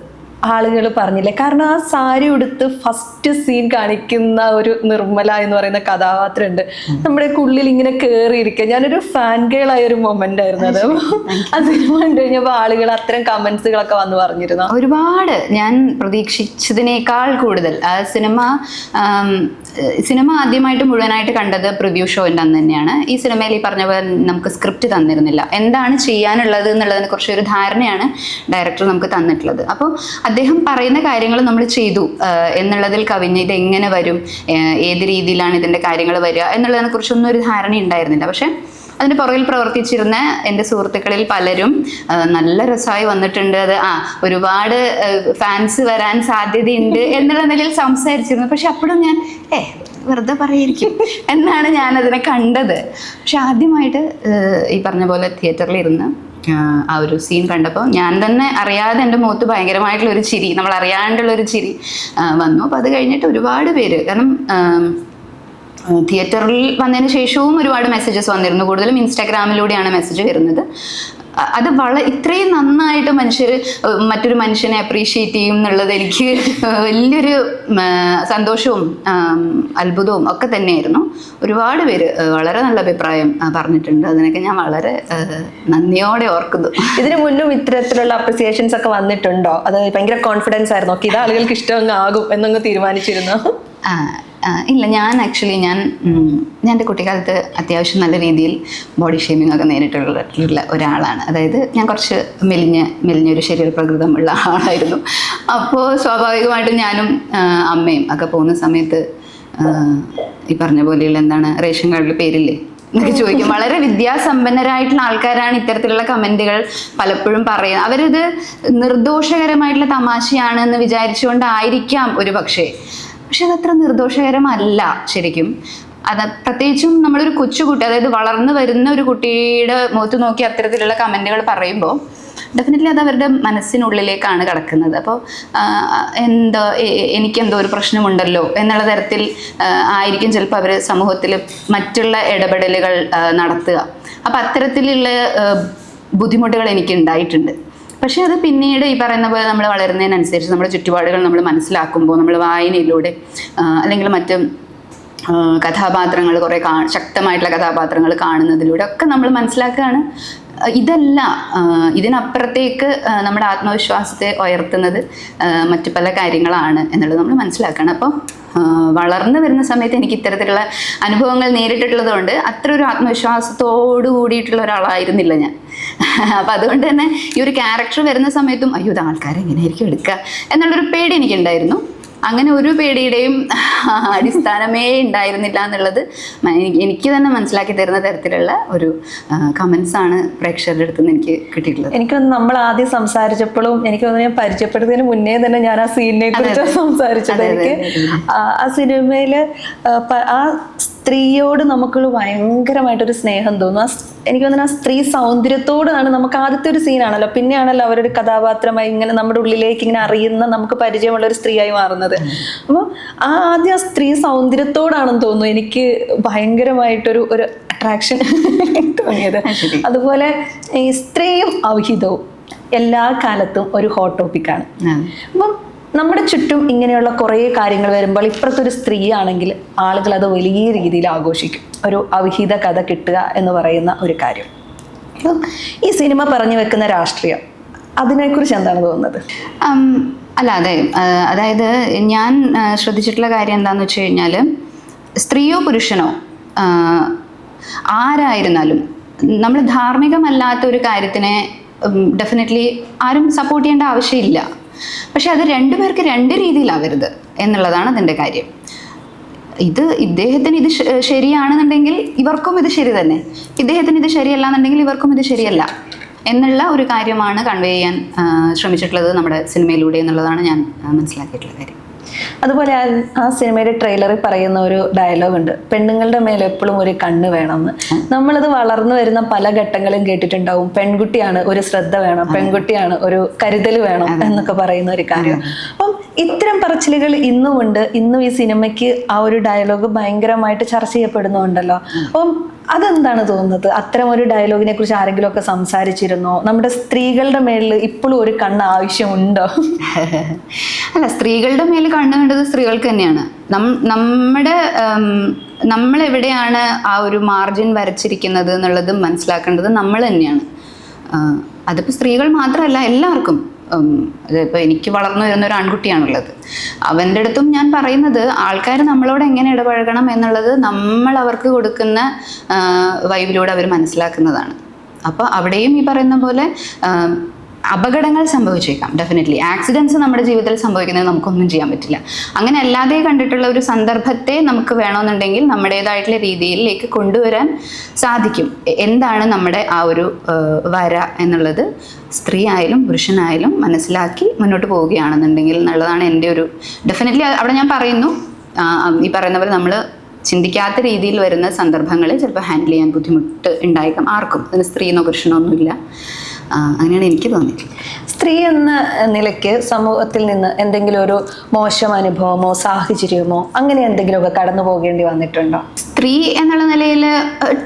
ആളുകൾ പറഞ്ഞില്ലേ. കാരണം ആ സാരി ഉടുത്ത് ഫസ്റ്റ് സീൻ കാണിക്കുന്ന ഒരു നിർമ്മല എന്ന് പറയുന്ന കഥാപാത്രം ഉണ്ട്, നമ്മുടെ ഉള്ളിൽ ഇങ്ങനെ കയറിയിരിക്കുക. ഞാനൊരു ഫാൻ ഗേൾ ആയ ഒരു മൊമെന്റ് ആയിരുന്നു അത്. ആ സിനിമ കണ്ടു കഴിഞ്ഞപ്പോൾ ആളുകൾ അത്തരം കമന്റ്സുകളൊക്കെ വന്ന് പറഞ്ഞിരുന്നു. ഒരുപാട് ഞാൻ പ്രതീക്ഷിച്ചതിനേക്കാൾ കൂടുതൽ. ആ സിനിമ ആദ്യമായിട്ട് മുഴുവനായിട്ട് കണ്ടത് പ്രിവ്യൂ ഷോൻ്റെ അന്ന് തന്നെയാണ്. ഈ സിനിമയിൽ ഈ പറഞ്ഞ പോലെ നമുക്ക് സ്ക്രിപ്റ്റ് തന്നിരുന്നില്ല, എന്താണ് ചെയ്യാനുള്ളത് എന്നുള്ളതിനെ കുറിച്ച് ഒരു ധാരണയാണ് ഡയറക്ടർ നമുക്ക് തന്നിട്ടുള്ളത്. അപ്പോൾ അദ്ദേഹം പറയുന്ന കാര്യങ്ങൾ നമ്മൾ ചെയ്തു എന്നുള്ളതിൽ കവിഞ്ഞ് ഇത് എങ്ങനെ വരും, ഏത് രീതിയിലാണ് ഇതിൻ്റെ കാര്യങ്ങൾ വരിക എന്നുള്ളതിനെ കുറിച്ചൊന്നും ഒരു ധാരണ ഉണ്ടായിരുന്നില്ല. പക്ഷെ അതിൻ്റെ പുറകിൽ പ്രവർത്തിച്ചിരുന്ന എൻ്റെ സുഹൃത്തുക്കളിൽ പലരും നല്ല രസമായി വന്നിട്ടുണ്ട്, അത് ഒരുപാട് ഫാൻസ് വരാൻ സാധ്യതയുണ്ട് എന്നുള്ള നിലയിൽ സംസാരിച്ചിരുന്നു. പക്ഷെ അപ്പോഴും ഞാൻ വെറുതെ പറയായിരിക്കും എന്നാണ് ഞാനതിനെ കണ്ടത്. പക്ഷെ ആദ്യമായിട്ട് ഈ പറഞ്ഞ പോലെ തിയേറ്ററിലിരുന്ന് ആ ഒരു സീൻ കണ്ടപ്പോൾ ഞാൻ തന്നെ അറിയാതെ എൻ്റെ മുഖത്ത് ഭയങ്കരമായിട്ടുള്ളൊരു ചിരി, നമ്മൾ അറിയാണ്ടുള്ളൊരു ചിരി വന്നു. അപ്പോൾ അത് കഴിഞ്ഞിട്ട് ഒരുപാട് പേര്, കാരണം തിയേറ്ററിൽ വന്നതിന് ശേഷവും ഒരുപാട് മെസ്സേജസ് വന്നിരുന്നു. കൂടുതലും ഇൻസ്റ്റാഗ്രാമിലൂടെയാണ് മെസ്സേജ് വരുന്നത്. അത് ഇത്രയും നന്നായിട്ട് മറ്റൊരു മനുഷ്യനെ അപ്രീഷിയേറ്റ് ചെയ്യും എന്നുള്ളത് എനിക്ക് വലിയൊരു സന്തോഷവും അത്ഭുതവും ഒക്കെ തന്നെയായിരുന്നു. ഒരുപാട് പേര് വളരെ നല്ല അഭിപ്രായം പറഞ്ഞിട്ടുണ്ട്. അതിനൊക്കെ ഞാൻ വളരെ നന്ദിയോടെ ഓർക്കുന്നു. ഇതിനു മുന്നും ഇത്തരത്തിലുള്ള അപ്രിസിയേഷൻസ് ഒക്കെ വന്നിട്ടുണ്ടോ? അത് ഭയങ്കര കോൺഫിഡൻസ് ആയിരുന്നു, ഇത് ആളുകൾക്ക് ഇഷ്ടം ആകും എന്നങ്ങ് തീരുമാനിച്ചിരുന്നു? ഇല്ല, ഞാൻ എൻ്റെ കുട്ടിക്കാലത്ത് അത്യാവശ്യം നല്ല രീതിയിൽ ബോഡി ഷേമിംഗ് ഒക്കെ നേരിട്ടുള്ള ഒരാളാണ്. അതായത് ഞാൻ കുറച്ച് മെലിഞ്ഞൊരു ശരീര പ്രകൃതമുള്ള ആളായിരുന്നു. അപ്പോൾ സ്വാഭാവികമായിട്ടും ഞാനും അമ്മയും ഒക്കെ പോകുന്ന സമയത്ത് ഈ പറഞ്ഞ പോലെയുള്ള എന്താണ് റേഷൻ കാർഡിൽ പേരില്ലേ എന്നൊക്കെ ചോദിക്കും. വളരെ വിദ്യാസമ്പന്നരായിട്ടുള്ള ആൾക്കാരാണ് ഇത്തരത്തിലുള്ള കമൻറ്റുകൾ പലപ്പോഴും പറയുന്നത്. അവരത് നിർദോഷകരമായിട്ടുള്ള തമാശയാണ് എന്ന് വിചാരിച്ചുകൊണ്ടായിരിക്കാം ഒരു പക്ഷേ അതത്ര നിർദോഷകരമല്ല ശരിക്കും. അത് പ്രത്യേകിച്ചും നമ്മളൊരു കൊച്ചുകുട്ടി, അതായത് വളർന്നു വരുന്ന ഒരു കുട്ടിയുടെ മുഖത്ത് നോക്കി അത്തരത്തിലുള്ള കമൻറ്റുകൾ പറയുമ്പോൾ ഡെഫിനറ്റ്ലി അത് അവരുടെ മനസ്സിനുള്ളിലേക്കാണ് കിടക്കുന്നത്. അപ്പോൾ എനിക്കെന്തോ ഒരു പ്രശ്നമുണ്ടല്ലോ എന്നുള്ള തരത്തിൽ ആയിരിക്കും ചിലപ്പോൾ അവർ സമൂഹത്തിൽ മറ്റുള്ള ഇടപെടലുകൾ നടത്തുക. അപ്പോൾ അത്തരത്തിലുള്ള ബുദ്ധിമുട്ടുകൾ എനിക്ക് ഉണ്ടായിട്ടുണ്ട്. പക്ഷേ അത് പിന്നീട് ഈ പറയുന്ന പോലെ നമ്മൾ വളരുന്നതിനനുസരിച്ച് നമ്മുടെ ചുറ്റുപാടുകൾ നമ്മൾ മനസ്സിലാക്കുമ്പോൾ, നമ്മൾ വായനയിലൂടെ അല്ലെങ്കിൽ മറ്റ് കഥാപാത്രങ്ങൾ കുറേ ശക്തമായിട്ടുള്ള കഥാപാത്രങ്ങൾ കാണുന്നതിലൂടെ ഒക്കെ നമ്മൾ മനസ്സിലാക്കുകയാണ് ഇതല്ല, ഇതിനപ്പുറത്തേക്ക് നമ്മുടെ ആത്മവിശ്വാസത്തെ ഉയർത്തുന്നത് മറ്റു പല കാര്യങ്ങളാണ് എന്നുള്ളത് നമ്മൾ മനസ്സിലാക്കണം. അപ്പോൾ വളർന്നു വരുന്ന സമയത്ത് എനിക്ക് ഇത്തരത്തിലുള്ള അനുഭവങ്ങൾ നേരിട്ടിട്ടുള്ളത് കൊണ്ട് അത്ര ഒരു ആത്മവിശ്വാസത്തോടു കൂടിയിട്ടുള്ള ഒരാളായിരുന്നില്ല ഞാൻ. അപ്പം അതുകൊണ്ട് തന്നെ ഈ ഒരു ക്യാരക്ടർ വരുന്ന സമയത്തും അയ്യോ ഇത് ആൾക്കാരെ എങ്ങനെയായിരിക്കും എടുക്കുക എന്നുള്ളൊരു പേടി എനിക്കുണ്ടായിരുന്നു. അങ്ങനെ ഒരു പേടിയുടെയും അടിസ്ഥാനമേ ഉണ്ടായിരുന്നില്ല എന്നുള്ളത് എനിക്ക് തന്നെ മനസ്സിലാക്കി തരുന്ന തരത്തിലുള്ള ഒരു കമൻസാണ് പ്രേക്ഷകരുടെ അടുത്ത് നിന്ന് എനിക്ക് കിട്ടിയിട്ടുള്ളത്. എനിക്കൊന്ന് നമ്മൾ ആദ്യം സംസാരിച്ചപ്പോഴും എനിക്കൊന്ന് ഞാൻ പരിചയപ്പെടുന്നതിന് മുന്നേ തന്നെ ഞാൻ ആ സീനിനെ കുറിച്ച് സംസാരിച്ചത്. എനിക്ക് ആ സിനിമയില് ആ സ്ത്രീയോട് നമുക്ക് ഭയങ്കരമായിട്ടൊരു സ്നേഹം തോന്നും. എനിക്ക് തോന്നുന്നു ആ സ്ത്രീ സൗന്ദര്യത്തോടാണ് നമുക്ക് ആദ്യത്തെ ഒരു സീനാണല്ലോ, പിന്നെയാണല്ലോ അവരൊരു കഥാപാത്രമായി ഇങ്ങനെ നമ്മുടെ ഉള്ളിലേക്ക് ഇങ്ങനെ അറിയുന്ന നമുക്ക് പരിചയമുള്ള ഒരു സ്ത്രീയായി മാറുന്നത്. അപ്പോൾ ആദ്യം ആ സ്ത്രീ സൗന്ദര്യത്തോടാണെന്ന് തോന്നുന്നു എനിക്ക് ഭയങ്കരമായിട്ടൊരു അട്രാക്ഷൻ തോന്നിയത്. അതുപോലെ ഈ സ്ത്രീയും അവിഹിതവും എല്ലാ കാലത്തും ഒരു ഹോട്ട് ടോപ്പിക്കാണ്. അപ്പം നമ്മുടെ ചുറ്റും ഇങ്ങനെയുള്ള കുറേ കാര്യങ്ങൾ വരുമ്പോൾ ഇപ്പുറത്തൊരു സ്ത്രീ ആണെങ്കിൽ ആളുകൾ അത് വലിയ രീതിയിൽ ആഘോഷിക്കും. ഒരു അവിഹിത കഥ കിട്ടുക എന്ന് പറയുന്ന ഒരു കാര്യം. ഈ സിനിമ പറഞ്ഞു വെക്കുന്ന രാഷ്ട്രീയം, അതിനെക്കുറിച്ച് എന്താണ് തോന്നുന്നത്? അല്ല, അതായത് ഞാൻ ശ്രദ്ധിച്ചിട്ടുള്ള കാര്യം എന്താണെന്ന് വെച്ച് കഴിഞ്ഞാൽ, സ്ത്രീയോ പുരുഷനോ ആരായിരുന്നാലും നമ്മൾ ധാർമ്മികമല്ലാത്ത ഒരു കാര്യത്തിനെ ഡെഫിനറ്റ്ലി ആരും സപ്പോർട്ട് ചെയ്യേണ്ട ആവശ്യമില്ല. പക്ഷെ അത് രണ്ടുപേർക്ക് രണ്ട് രീതിയിലാവരുത് എന്നുള്ളതാണ് അതിൻ്റെ കാര്യം. ഇദ്ദേഹത്തിന് ഇത് ശരിയാണെന്നുണ്ടെങ്കിൽ ഇവർക്കും ഇത് ശരി തന്നെ, ഇദ്ദേഹത്തിന് ഇത് ശരിയല്ല എന്നുണ്ടെങ്കിൽ ഇവർക്കും ഇത് ശരിയല്ല എന്നുള്ള ഒരു കാര്യമാണ് കൺവേ ചെയ്യാൻ ശ്രമിച്ചിട്ടുള്ളത് നമ്മുടെ സിനിമയിലൂടെ എന്നുള്ളതാണ് ഞാൻ മനസ്സിലാക്കിയിട്ടുള്ള കാര്യം. അതുപോലെ ആ സിനിമയുടെ ട്രെയിലറിൽ പറയുന്ന ഒരു ഡയലോഗ് ഉണ്ട്, പെണ്ണുങ്ങളുടെ മേലെ എപ്പോഴും ഒരു കണ്ണ് വേണമെന്ന്. നമ്മളത് വളർന്നു വരുന്ന പല ഘട്ടങ്ങളും കേട്ടിട്ടുണ്ടാവും. പെൺകുട്ടിയാണ്, ഒരു ശ്രദ്ധ വേണം, പെൺകുട്ടിയാണ്, ഒരു കരുതൽ വേണം എന്നൊക്കെ പറയുന്ന ഒരു കാര്യം. അപ്പം ഇത്തരം പറച്ചിലുകൾ ഇന്നുമുണ്ട്. ഇന്നും ഈ സിനിമയ്ക്ക് ആ ഒരു ഡയലോഗ് ഭയങ്കരമായിട്ട് ചർച്ച ചെയ്യപ്പെടുന്നുണ്ടല്ലോ. അപ്പം അതെന്താണ് തോന്നുന്നത്? അത്തരം ഒരു ഡയലോഗിനെ കുറിച്ച് ആരെങ്കിലും ഒക്കെ സംസാരിച്ചിരുന്നോ? നമ്മുടെ സ്ത്രീകളുടെ മേലിൽ ഇപ്പോഴും ഒരു കണ്ണ് ആവശ്യമുണ്ടോ? അല്ല, സ്ത്രീകളുടെ മേൽ കണ്ണ് വേണ്ടത് സ്ത്രീകൾക്ക് തന്നെയാണ്. നമ്മളെവിടെയാണ് ആ ഒരു മാർജിൻ വരച്ചിരിക്കുന്നത് എന്നുള്ളത് മനസ്സിലാക്കേണ്ടത് നമ്മൾ തന്നെയാണ്. അതിപ്പോൾ സ്ത്രീകൾ മാത്രമല്ല, എല്ലാവർക്കും. ഇപ്പോൾ എനിക്ക് വളർന്നു വരുന്ന ഒരു ആൺകുട്ടിയാണുള്ളത്. അവൻ്റെ അടുത്തും ഞാൻ പറയുന്നത് ആൾക്കാർ നമ്മളോട് എങ്ങനെ ഇടപഴകണം എന്നുള്ളത് നമ്മൾ അവർക്ക് കൊടുക്കുന്ന വൈബിലൂടെ അവർ മനസ്സിലാക്കുന്നതാണ്. അപ്പോൾ അവിടെയും ഈ പറയുന്ന പോലെ അപകടങ്ങൾ സംഭവിച്ചേക്കാം. ഡെഫിനറ്റ്ലി ആക്സിഡൻസ് നമ്മുടെ ജീവിതത്തിൽ സംഭവിക്കുന്നത് നമുക്കൊന്നും ചെയ്യാൻ പറ്റില്ല. അങ്ങനെ അല്ലാതെ കണ്ടിട്ടുള്ള ഒരു സന്ദർഭത്തെ നമുക്ക് വേണമെന്നുണ്ടെങ്കിൽ നമ്മുടേതായിട്ടുള്ള രീതിയിലേക്ക് കൊണ്ടുവരാൻ സാധിക്കും. എന്താണ് നമ്മുടെ ആ ഒരു വര എന്നുള്ളത് സ്ത്രീ ആയാലും പുരുഷനായാലും മനസ്സിലാക്കി മുന്നോട്ട് പോവുകയാണെന്നുണ്ടെങ്കിൽ എന്നുള്ളതാണ് എൻ്റെ ഒരു ഡെഫിനറ്റ്ലി അവിടെ ഞാൻ പറയുന്നു. ഈ പറയുന്ന പോലെ നമ്മൾ ചിന്തിക്കാത്ത രീതിയിൽ വരുന്ന സന്ദർഭങ്ങളിൽ ചിലപ്പോൾ ഹാൻഡിൽ ചെയ്യാൻ ബുദ്ധിമുട്ട് ഉണ്ടായേക്കാം ആർക്കും. അതിന് സ്ത്രീയെന്നോ പുരുഷനോ ഒന്നുമില്ല. അങ്ങനെയാണ് എനിക്ക് തോന്നിയത്. സ്ത്രീ എന്ന നിലയ്ക്ക് സമൂഹത്തിൽ നിന്ന് എന്തെങ്കിലും ഒരു മോശം അനുഭവമോ സാഹചര്യമോ അങ്ങനെ എന്തെങ്കിലുമൊക്കെ കടന്നു പോകേണ്ടി വന്നിട്ടുണ്ടോ? സ്ത്രീ എന്നുള്ള നിലയിൽ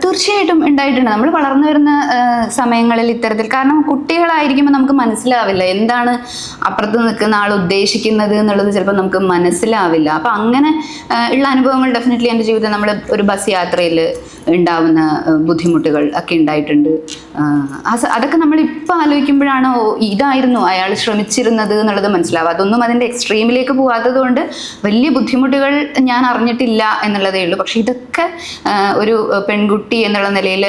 തീർച്ചയായിട്ടും ഉണ്ടായിട്ടുണ്ട്. നമ്മൾ വളർന്നു വരുന്ന സമയങ്ങളിൽ ഇത്തരത്തിൽ, കാരണം കുട്ടികളായിരിക്കുമ്പോൾ നമുക്ക് മനസ്സിലാവില്ല എന്താണ് അപ്പുറത്ത് നിൽക്കുന്ന ആൾ ഉദ്ദേശിക്കുന്നത് എന്നുള്ളത് ചിലപ്പോൾ നമുക്ക് മനസ്സിലാവില്ല. അപ്പം അങ്ങനെ ഉള്ള അനുഭവങ്ങൾ ഡെഫിനറ്റ്ലി എൻ്റെ ജീവിതത്തിൽ നമ്മൾ ഒരു ബസ് യാത്രയിൽ ഉണ്ടാവുന്ന ബുദ്ധിമുട്ടുകൾ ഒക്കെ ഉണ്ടായിട്ടുണ്ട്. അതൊക്കെ നമ്മളിപ്പോൾ ആലോചിക്കുമ്പോഴാണ് ഇതായിരുന്നു അയാൾ ശ്രമിച്ചിരുന്നത് എന്നുള്ളത് മനസ്സിലാവുക. അതൊന്നും അതിൻ്റെ എക്സ്ട്രീമിലേക്ക് പോകാത്തത് കൊണ്ട് വലിയ ബുദ്ധിമുട്ടുകൾ ഞാൻ അറിഞ്ഞിട്ടില്ല എന്നുള്ളതേ ഉള്ളൂ. പക്ഷെ ഇതൊക്കെ ഒരു പെൺകുട്ടി എന്നുള്ള നിലയിൽ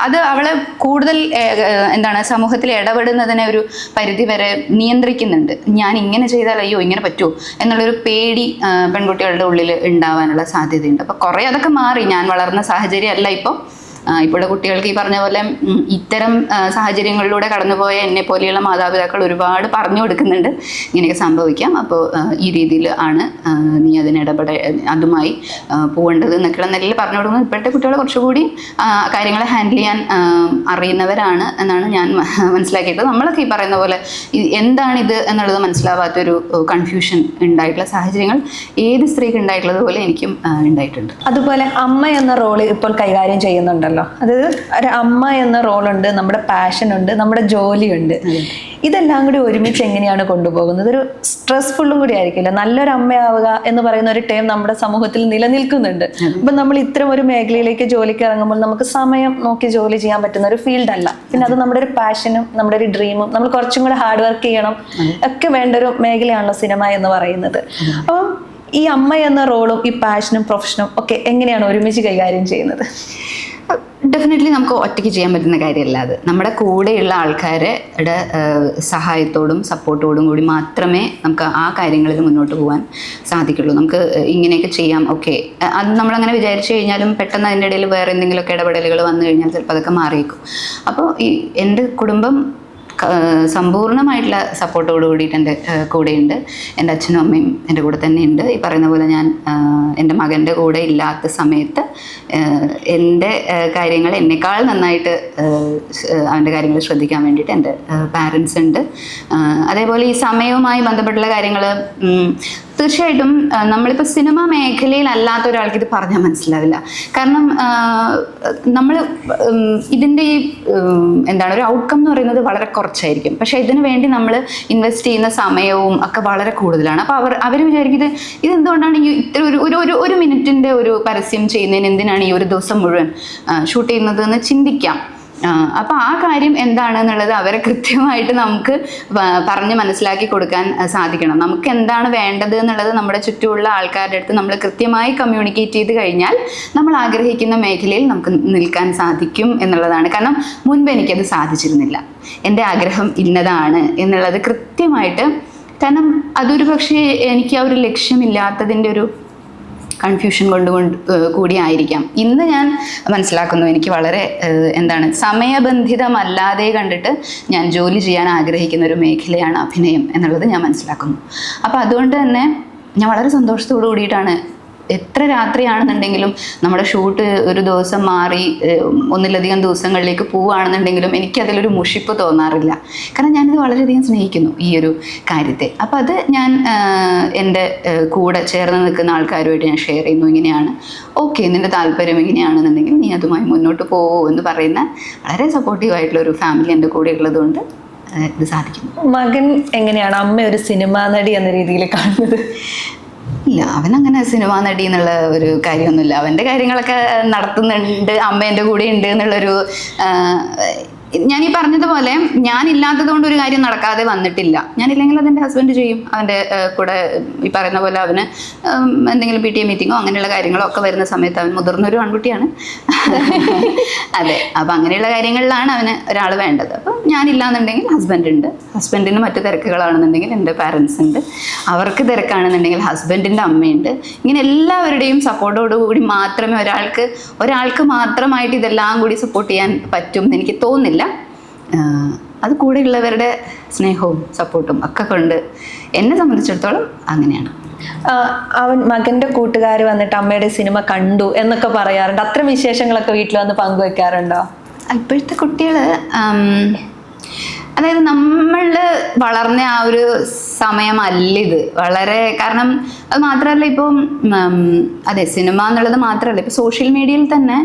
അത് അവളെ കൂടുതൽ എന്താണ് സമൂഹത്തിൽ ഇടപെടുന്നതിനെ ഒരു പരിധി വരെ നിയന്ത്രിക്കുന്നുണ്ട്. ഞാൻ ഇങ്ങനെ ചെയ്താൽ അയ്യോ ഇങ്ങനെ പറ്റുമോ എന്നുള്ളൊരു പേടി പെൺകുട്ടികളുടെ ഉള്ളിൽ ഉണ്ടാവാനുള്ള സാധ്യതയുണ്ട്. അപ്പോൾ കുറേ അതൊക്കെ മാറി. ഞാൻ വളർന്ന സാഹചര്യം അല്ല ഇപ്പോഴുള്ള കുട്ടികൾക്ക് ഈ പറഞ്ഞ പോലെ ഇത്തരം സാഹചര്യങ്ങളിലൂടെ കടന്നുപോയ എന്നെ പോലെയുള്ള മാതാപിതാക്കൾ ഒരുപാട് പറഞ്ഞു കൊടുക്കുന്നുണ്ട് ഇങ്ങനെയൊക്കെ സംഭവിക്കാം, അപ്പോൾ ഈ രീതിയിൽ ആണ് നീ അതുമായി പോകേണ്ടത് എന്നൊക്കെയുള്ള നിലയിൽ പറഞ്ഞു കൊടുക്കുന്നത്. ഇപ്പോഴത്തെ കുട്ടികൾ കുറച്ചുകൂടി കാര്യങ്ങളെ ഹാൻഡിൽ ചെയ്യാൻ അറിയുന്നവരാണ് എന്നാണ് ഞാൻ മനസ്സിലാക്കിയത്. നമ്മളൊക്കെ ഈ പറയുന്ന പോലെ എന്താണിത് എന്നുള്ളത് മനസ്സിലാവാത്തൊരു കൺഫ്യൂഷൻ ഉണ്ടായിട്ടുള്ള സാഹചര്യങ്ങൾ ഏത് സ്ത്രീക്ക് ഉണ്ടായിട്ടുള്ളത് പോലെ എനിക്കും ഉണ്ടായിട്ടുണ്ട്. അതുപോലെ അമ്മ എന്ന റോള് ഇപ്പോൾ കൈകാര്യം ചെയ്യുന്നുണ്ടല്ലോ. അതായത് ഒരു അമ്മ എന്ന റോളുണ്ട്, നമ്മുടെ പാഷൻ ഉണ്ട്, നമ്മുടെ ജോലിയുണ്ട്. ഇതെല്ലാം കൂടി ഒരുമിച്ച് എങ്ങനെയാണ് കൊണ്ടുപോകുന്നത്? ഒരു സ്ട്രെസ്ഫുള്ളും കൂടി ആയിരിക്കില്ല. നല്ലൊരു അമ്മയാവുക എന്ന് പറയുന്ന ഒരു ടൈം നമ്മുടെ സമൂഹത്തിൽ നിലനിൽക്കുന്നുണ്ട്. അപ്പൊ നമ്മൾ ഇത്തരം ഒരു മേഖലയിലേക്ക് ജോലിക്ക് ഇറങ്ങുമ്പോൾ നമുക്ക് സമയം നോക്കി ജോലി ചെയ്യാൻ പറ്റുന്ന ഒരു ഫീൽഡ് അല്ല. പിന്നെ അത് നമ്മുടെ ഒരു പാഷനും നമ്മുടെ ഒരു ഡ്രീമും നമ്മൾ കുറച്ചും കൂടെ ഹാർഡ് വർക്ക് ചെയ്യണം ഒക്കെ വേണ്ട ഒരു മേഖലയാണല്ലോ സിനിമ എന്ന് പറയുന്നത്. അപ്പം ഈ അമ്മ എന്ന റോളും ഈ പാഷനും പ്രൊഫഷനും ഒക്കെ എങ്ങനെയാണ് ഒരുമിച്ച് കൈകാര്യം ചെയ്യുന്നത്? ഡെഫിനറ്റ്ലി നമുക്ക് ഒറ്റയ്ക്ക് ചെയ്യാൻ പറ്റുന്ന കാര്യമല്ല അത്. നമ്മുടെ കൂടെയുള്ള ആൾക്കാരുടെ സഹായത്തോടും സപ്പോർട്ടോടും കൂടി മാത്രമേ നമുക്ക് ആ കാര്യങ്ങളിൽ മുന്നോട്ട് പോകാൻ സാധിക്കുള്ളൂ. നമുക്ക് ഇങ്ങനെയൊക്കെ ചെയ്യാം, ഓക്കെ, അത് നമ്മളങ്ങനെ വിചാരിച്ചു കഴിഞ്ഞാലും പെട്ടെന്ന് അതിൻ്റെ ഇടയിൽ വേറെ എന്തെങ്കിലുമൊക്കെ ഇടപെടലുകൾ വന്നു കഴിഞ്ഞാൽ ചിലപ്പോൾ അതൊക്കെ മാറിയേക്കും. അപ്പോൾ എൻ്റെ കുടുംബം സമ്പൂർണ്ണമായിട്ടുള്ള സപ്പോർട്ടോട് കൂടിയിട്ട് എൻ്റെ കൂടെയുണ്ട്. എൻ്റെ അച്ഛനും അമ്മയും എൻ്റെ കൂടെ തന്നെയുണ്ട്. ഈ പറയുന്ന പോലെ ഞാൻ എൻ്റെ മകൻ്റെ കൂടെ ഇല്ലാത്ത സമയത്ത് എൻ്റെ കാര്യങ്ങൾ എന്നെക്കാൾ നന്നായിട്ട് അവൻ്റെ കാര്യങ്ങൾ ശ്രദ്ധിക്കാൻ വേണ്ടിയിട്ട് എൻ്റെ പാരൻസ് ഉണ്ട്. അതേപോലെ ഈ സമയവുമായി ബന്ധപ്പെട്ടുള്ള കാര്യങ്ങൾ തീർച്ചയായിട്ടും നമ്മളിപ്പോൾ സിനിമ മേഖലയിൽ അല്ലാത്ത ഒരാൾക്ക് ഇത് പറഞ്ഞാൽ മനസ്സിലാവില്ല. കാരണം നമ്മൾ ഇതിൻ്റെ ഈ എന്താണ് ഒരു ഔട്ട്കം എന്ന് പറയുന്നത് വളരെ കുറച്ചായിരിക്കും. പക്ഷേ ഇതിനു വേണ്ടി നമ്മൾ ഇൻവെസ്റ്റ് ചെയ്യുന്ന സമയവും ഒക്കെ വളരെ കൂടുതലാണ്. അപ്പോൾ അവർ വിചാരിക്കുന്നത് ഇതെന്തുകൊണ്ടാണ് ഈ ഇത്ര ഒരു മിനിറ്റിൻ്റെ ഒരു പരസ്യം ചെയ്യുന്നതിന് എന്തിനാണ് ഈ ഒരു ദിവസം മുഴുവൻ ഷൂട്ട് ചെയ്യുന്നത് എന്ന് ചിന്തിക്കാം. അപ്പോൾ ആ കാര്യം എന്താണെന്നുള്ളത് അവരെ കൃത്യമായിട്ട് നമുക്ക് പറഞ്ഞ് മനസ്സിലാക്കി കൊടുക്കാൻ സാധിക്കണം. നമുക്ക് എന്താണ് വേണ്ടത് എന്നുള്ളത് നമ്മുടെ ചുറ്റുമുള്ള ആൾക്കാരുടെ അടുത്ത് നമ്മൾ കൃത്യമായി കമ്മ്യൂണിക്കേറ്റ് ചെയ്ത് കഴിഞ്ഞാൽ നമ്മൾ ആഗ്രഹിക്കുന്ന മേഖലയിൽ നമുക്ക് നിൽക്കാൻ സാധിക്കും എന്നുള്ളതാണ്. കാരണം മുൻപ് എനിക്കത് സാധിച്ചിരുന്നില്ല. എൻ്റെ ആഗ്രഹം ഇന്നതാണ് എന്നുള്ളത് കൃത്യമായിട്ട്, കാരണം അതൊരു പക്ഷേ എനിക്ക് ആ ഒരു ലക്ഷ്യമില്ലാത്തതിൻ്റെ ഒരു കൺഫ്യൂഷൻ കൂടി ആയിരിക്കാം. ഇന്ന് ഞാൻ മനസ്സിലാക്കുന്നു എനിക്ക് വളരെ സമയബന്ധിതമല്ലാതെ കണ്ടിട്ട് ഞാൻ ജോലി ചെയ്യാൻ ആഗ്രഹിക്കുന്ന ഒരു മേഖലയാണ് അഭിനയം എന്നുള്ളത് ഞാൻ മനസ്സിലാക്കുന്നു. അപ്പോൾ അതുകൊണ്ട് തന്നെ ഞാൻ വളരെ സന്തോഷത്തോടു കൂടിയിട്ടാണ്, എത്ര രാത്രിയാണെന്നുണ്ടെങ്കിലും നമ്മുടെ ഷൂട്ട് ഒരു ദിവസം മാറി ഒന്നിലധികം ദിവസങ്ങളിലേക്ക് പോവുകയാണെന്നുണ്ടെങ്കിലും എനിക്കതിലൊരു മുഷിപ്പ് തോന്നാറില്ല. കാരണം ഞാനിത് വളരെയധികം സ്നേഹിക്കുന്നു ഈ ഒരു കാര്യത്തെ. അപ്പോൾ അത് ഞാൻ എൻ്റെ കൂടെ ചേർന്ന് നിൽക്കുന്ന ആൾക്കാരുമായിട്ട് ഞാൻ ഷെയർ ചെയ്യുന്നു. ഇങ്ങനെയാണ്, ഓക്കെ, നിൻ്റെ താല്പര്യം ഇങ്ങനെയാണെന്നുണ്ടെങ്കിൽ നീ അതുമായി മുന്നോട്ട് പോവോ എന്ന് പറയുന്ന വളരെ സപ്പോർട്ടീവായിട്ടുള്ള ഒരു ഫാമിലി എൻ്റെ കൂടെ ഉള്ളതുകൊണ്ട് ഇത് സാധിക്കുന്നു. മകൻ എങ്ങനെയാണ് അമ്മ ഒരു സിനിമാ നടി എന്ന രീതിയിൽ കാണുന്നത്? ഇല്ല, അവനങ്ങനെ സിനിമാ നടി എന്നുള്ള ഒരു കാര്യമൊന്നുമില്ല. അവൻ്റെ കാര്യങ്ങളൊക്കെ നടത്തുന്നുണ്ട്, അമ്മ എൻ്റെ കൂടെ ഉണ്ട് എന്നുള്ളൊരു, ഞാൻ ഈ പറഞ്ഞതുപോലെ ഞാനില്ലാത്തത് കൊണ്ട് ഒരു കാര്യം നടക്കാതെ വന്നിട്ടില്ല. ഞാനില്ലെങ്കിൽ അതെൻ്റെ ഹസ്ബൻഡ് ചെയ്യും. അവൻ്റെ കൂടെ ഈ പറയുന്ന പോലെ അവന് എന്തെങ്കിലും PTA മീറ്റിങ്ങോ അങ്ങനെയുള്ള കാര്യങ്ങളോ ഒക്കെ വരുന്ന സമയത്ത്, അവൻ മുതിർന്നൊരു ആൺകുട്ടിയാണ്, അതെ, അപ്പം അങ്ങനെയുള്ള കാര്യങ്ങളിലാണ് അവന് ഒരാൾ വേണ്ടത്. അപ്പം ഞാനില്ലാന്നുണ്ടെങ്കിൽ ഹസ്ബൻഡ് ഉണ്ട്. ഹസ്ബൻഡിന് മറ്റു തിരക്കുകളാണെന്നുണ്ടെങ്കിൽ എൻ്റെ പാരൻസ് ഉണ്ട്. അവർക്ക് തിരക്കാണെന്നുണ്ടെങ്കിൽ ഹസ്ബൻഡിൻ്റെ അമ്മയുണ്ട്. ഇങ്ങനെ എല്ലാവരുടെയും സപ്പോർട്ടോടുകൂടി മാത്രമേ ഒരാൾക്ക് മാത്രമായിട്ട് ഇതെല്ലാം കൂടി സപ്പോർട്ട് ചെയ്യാൻ പറ്റും എന്ന് എനിക്ക് തോന്നുന്നില്ല. അത് കൂടെയുള്ളവരുടെ സ്നേഹവും സപ്പോർട്ടും ഒക്കെ കൊണ്ട് എന്നെ സംബന്ധിച്ചിടത്തോളം അങ്ങനെയാണ്. അവൻ മകൻ്റെ കൂട്ടുകാർ വന്നിട്ട് അമ്മയുടെ സിനിമ കണ്ടു എന്നൊക്കെ പറയാറുണ്ട്. അത്തരം വിശേഷങ്ങളൊക്കെ വീട്ടിൽ വന്ന് പങ്കുവെക്കാറുണ്ടോ? ഇപ്പോഴത്തെ കുട്ടികൾ അതായത് നമ്മൾ വളർന്ന ആ ഒരു സമയമല്ല ഇത്. വളരെ, കാരണം അത് മാത്രമല്ല ഇപ്പം അതെ, സിനിമ എന്നുള്ളത് മാത്രമല്ല, ഇപ്പം സോഷ്യൽ മീഡിയയിൽ തന്നെ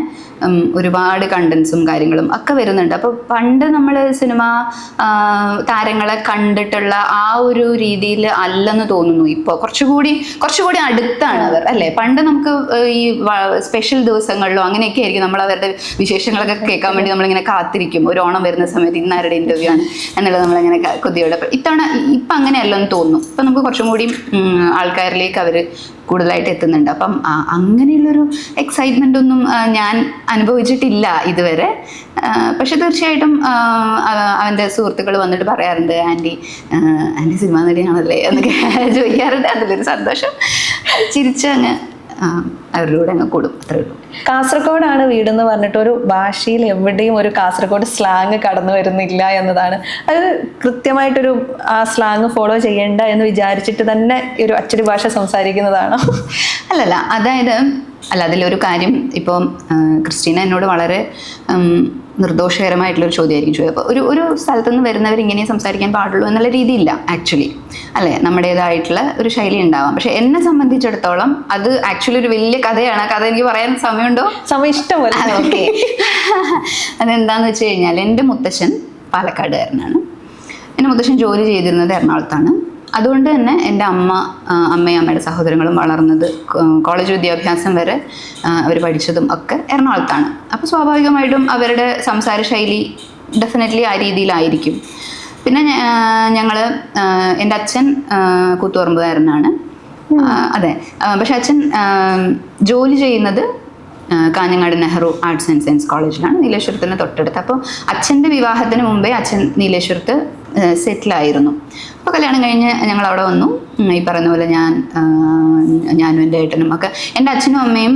ഒരുപാട് കണ്ടന്റ്സും കാര്യങ്ങളും ഒക്കെ വരുന്നുണ്ട്. അപ്പോൾ പണ്ട് നമ്മൾ സിനിമ താരങ്ങളെ കണ്ടിട്ടുള്ള ആ ഒരു രീതിയിൽ അല്ലെന്ന് തോന്നുന്നു. ഇപ്പോൾ കുറച്ചുകൂടി അടുത്താണ് അവർ, അല്ലേ? പണ്ട് നമുക്ക് ഈ സ്പെഷ്യൽ ദിവസങ്ങളിലോ അങ്ങനെയൊക്കെ ആയിരിക്കും നമ്മൾ അവരുടെ വിശേഷങ്ങളൊക്കെ കേൾക്കാൻ വേണ്ടി നമ്മളിങ്ങനെ കാത്തിരിക്കും. ഒരു ഓണം വരുന്ന സമയത്ത് ഇന്നാരുടെ ഇൻ്റർവ്യൂ ആണ് എന്നുള്ളത് നമ്മളിങ്ങനെ കൊതിയോടെ. ഇത്തവണ ഇപ്പം അങ്ങനെയല്ലെന്ന് തോന്നുന്നു. ഇപ്പം നമുക്ക് കുറച്ചും കൂടി ആൾക്കാരിലേക്ക് അവർ കൂടുതലായിട്ട് എത്തുന്നുണ്ട്. അപ്പം അങ്ങനെയുള്ളൊരു എക്സൈറ്റ്മെൻ്റ് ഒന്നും ഞാൻ അനുഭവിച്ചിട്ടില്ല ഇതുവരെ. പക്ഷെ തീർച്ചയായിട്ടും അവൻ്റെ സുഹൃത്തുക്കൾ വന്നിട്ട് പറയാറുണ്ട്, ആൻറ്റി സിനിമ നടിയാണല്ലേ എന്നൊക്കെ ചോദിക്കാറുണ്ട്. അതിലൊരു സന്തോഷം ചിരിച്ച് അങ്ങ് അവരിലൂടെ അങ്ങ് കൂടും, അത്രേ ഉള്ളൂ. കാസർഗോഡാണ് വീടെന്ന് പറഞ്ഞിട്ട് ഒരു ഭാഷയിൽ എവിടെയും ഒരു കാസർഗോഡ് സ്ലാങ് കടന്നു വരുന്നില്ല എന്നതാണ്. അത് കൃത്യമായിട്ടൊരു ആ സ്ലാങ് ഫോളോ ചെയ്യേണ്ട എന്ന് വിചാരിച്ചിട്ട് തന്നെ ഒരു അച്ചടി ഭാഷ സംസാരിക്കുന്നതാണോ? അല്ലല്ല, അതായത് അതിലൊരു കാര്യം, ഇപ്പോൾ ക്രിസ്റ്റീന എന്നോട് വളരെ നിർദോഷകരമായിട്ടുള്ളൊരു ചോദ്യമായിരിക്കും ചോദിക്കുക. അപ്പോൾ ഒരു സ്ഥലത്തുനിന്ന് വരുന്നവർ ഇങ്ങനെ സംസാരിക്കാൻ പാടുള്ളൂ എന്നുള്ള രീതിയില്ല ആക്ച്വലി, അല്ലേ? നമ്മുടേതായിട്ടുള്ള ഒരു ശൈലി ഉണ്ടാവാം. പക്ഷെ എന്നെ സംബന്ധിച്ചിടത്തോളം അത് ആക്ച്വലി ഒരു വലിയ കഥയാണ്. കഥ എനിക്ക് പറയാൻ സമയമുണ്ടോ? സമയം ഇഷ്ടമല്ല. ഓക്കെ. അതെന്താന്ന് വെച്ച് കഴിഞ്ഞാൽ, എൻ്റെ മുത്തശ്ശൻ പാലക്കാടുകാരനാണ്. എൻ്റെ മുത്തശ്ശൻ ജോലി ചെയ്തിരുന്നത് എറണാകുളത്താണ്. അതുകൊണ്ട് തന്നെ എൻ്റെ അമ്മയും അമ്മയുടെ സഹോദരങ്ങളും വളർന്നത്, കോളേജ് വിദ്യാഭ്യാസം വരെ അവർ പഠിച്ചതും ഒക്കെ എറണാകുളത്താണ്. അപ്പോൾ സ്വാഭാവികമായിട്ടും അവരുടെ സംസാര ശൈലി ഡെഫിനറ്റ്ലി ആ രീതിയിലായിരിക്കും. പിന്നെ എൻ്റെ അച്ഛൻ കൂത്തുപറമ്പുകാരനാണ്. അതെ, പക്ഷെ അച്ഛൻ ജോലി ചെയ്യുന്നത് Kanhangad Nehru arts and science കോളേജിലാണ്, നീലേശ്വരത്തിന് തൊട്ടടുത്ത്. അപ്പോൾ അച്ഛൻ്റെ വിവാഹത്തിന് മുമ്പേ അച്ഛൻ നീലേശ്വരത്ത് സെറ്റിലായിരുന്നു. അപ്പോൾ കല്യാണം കഴിഞ്ഞ് ഞങ്ങൾ അവിടെ വന്നു. ഈ പറയുന്ന പോലെ ഞാനും എൻ്റെ ഏട്ടനും ഒക്കെ, എൻ്റെ അച്ഛനും അമ്മയും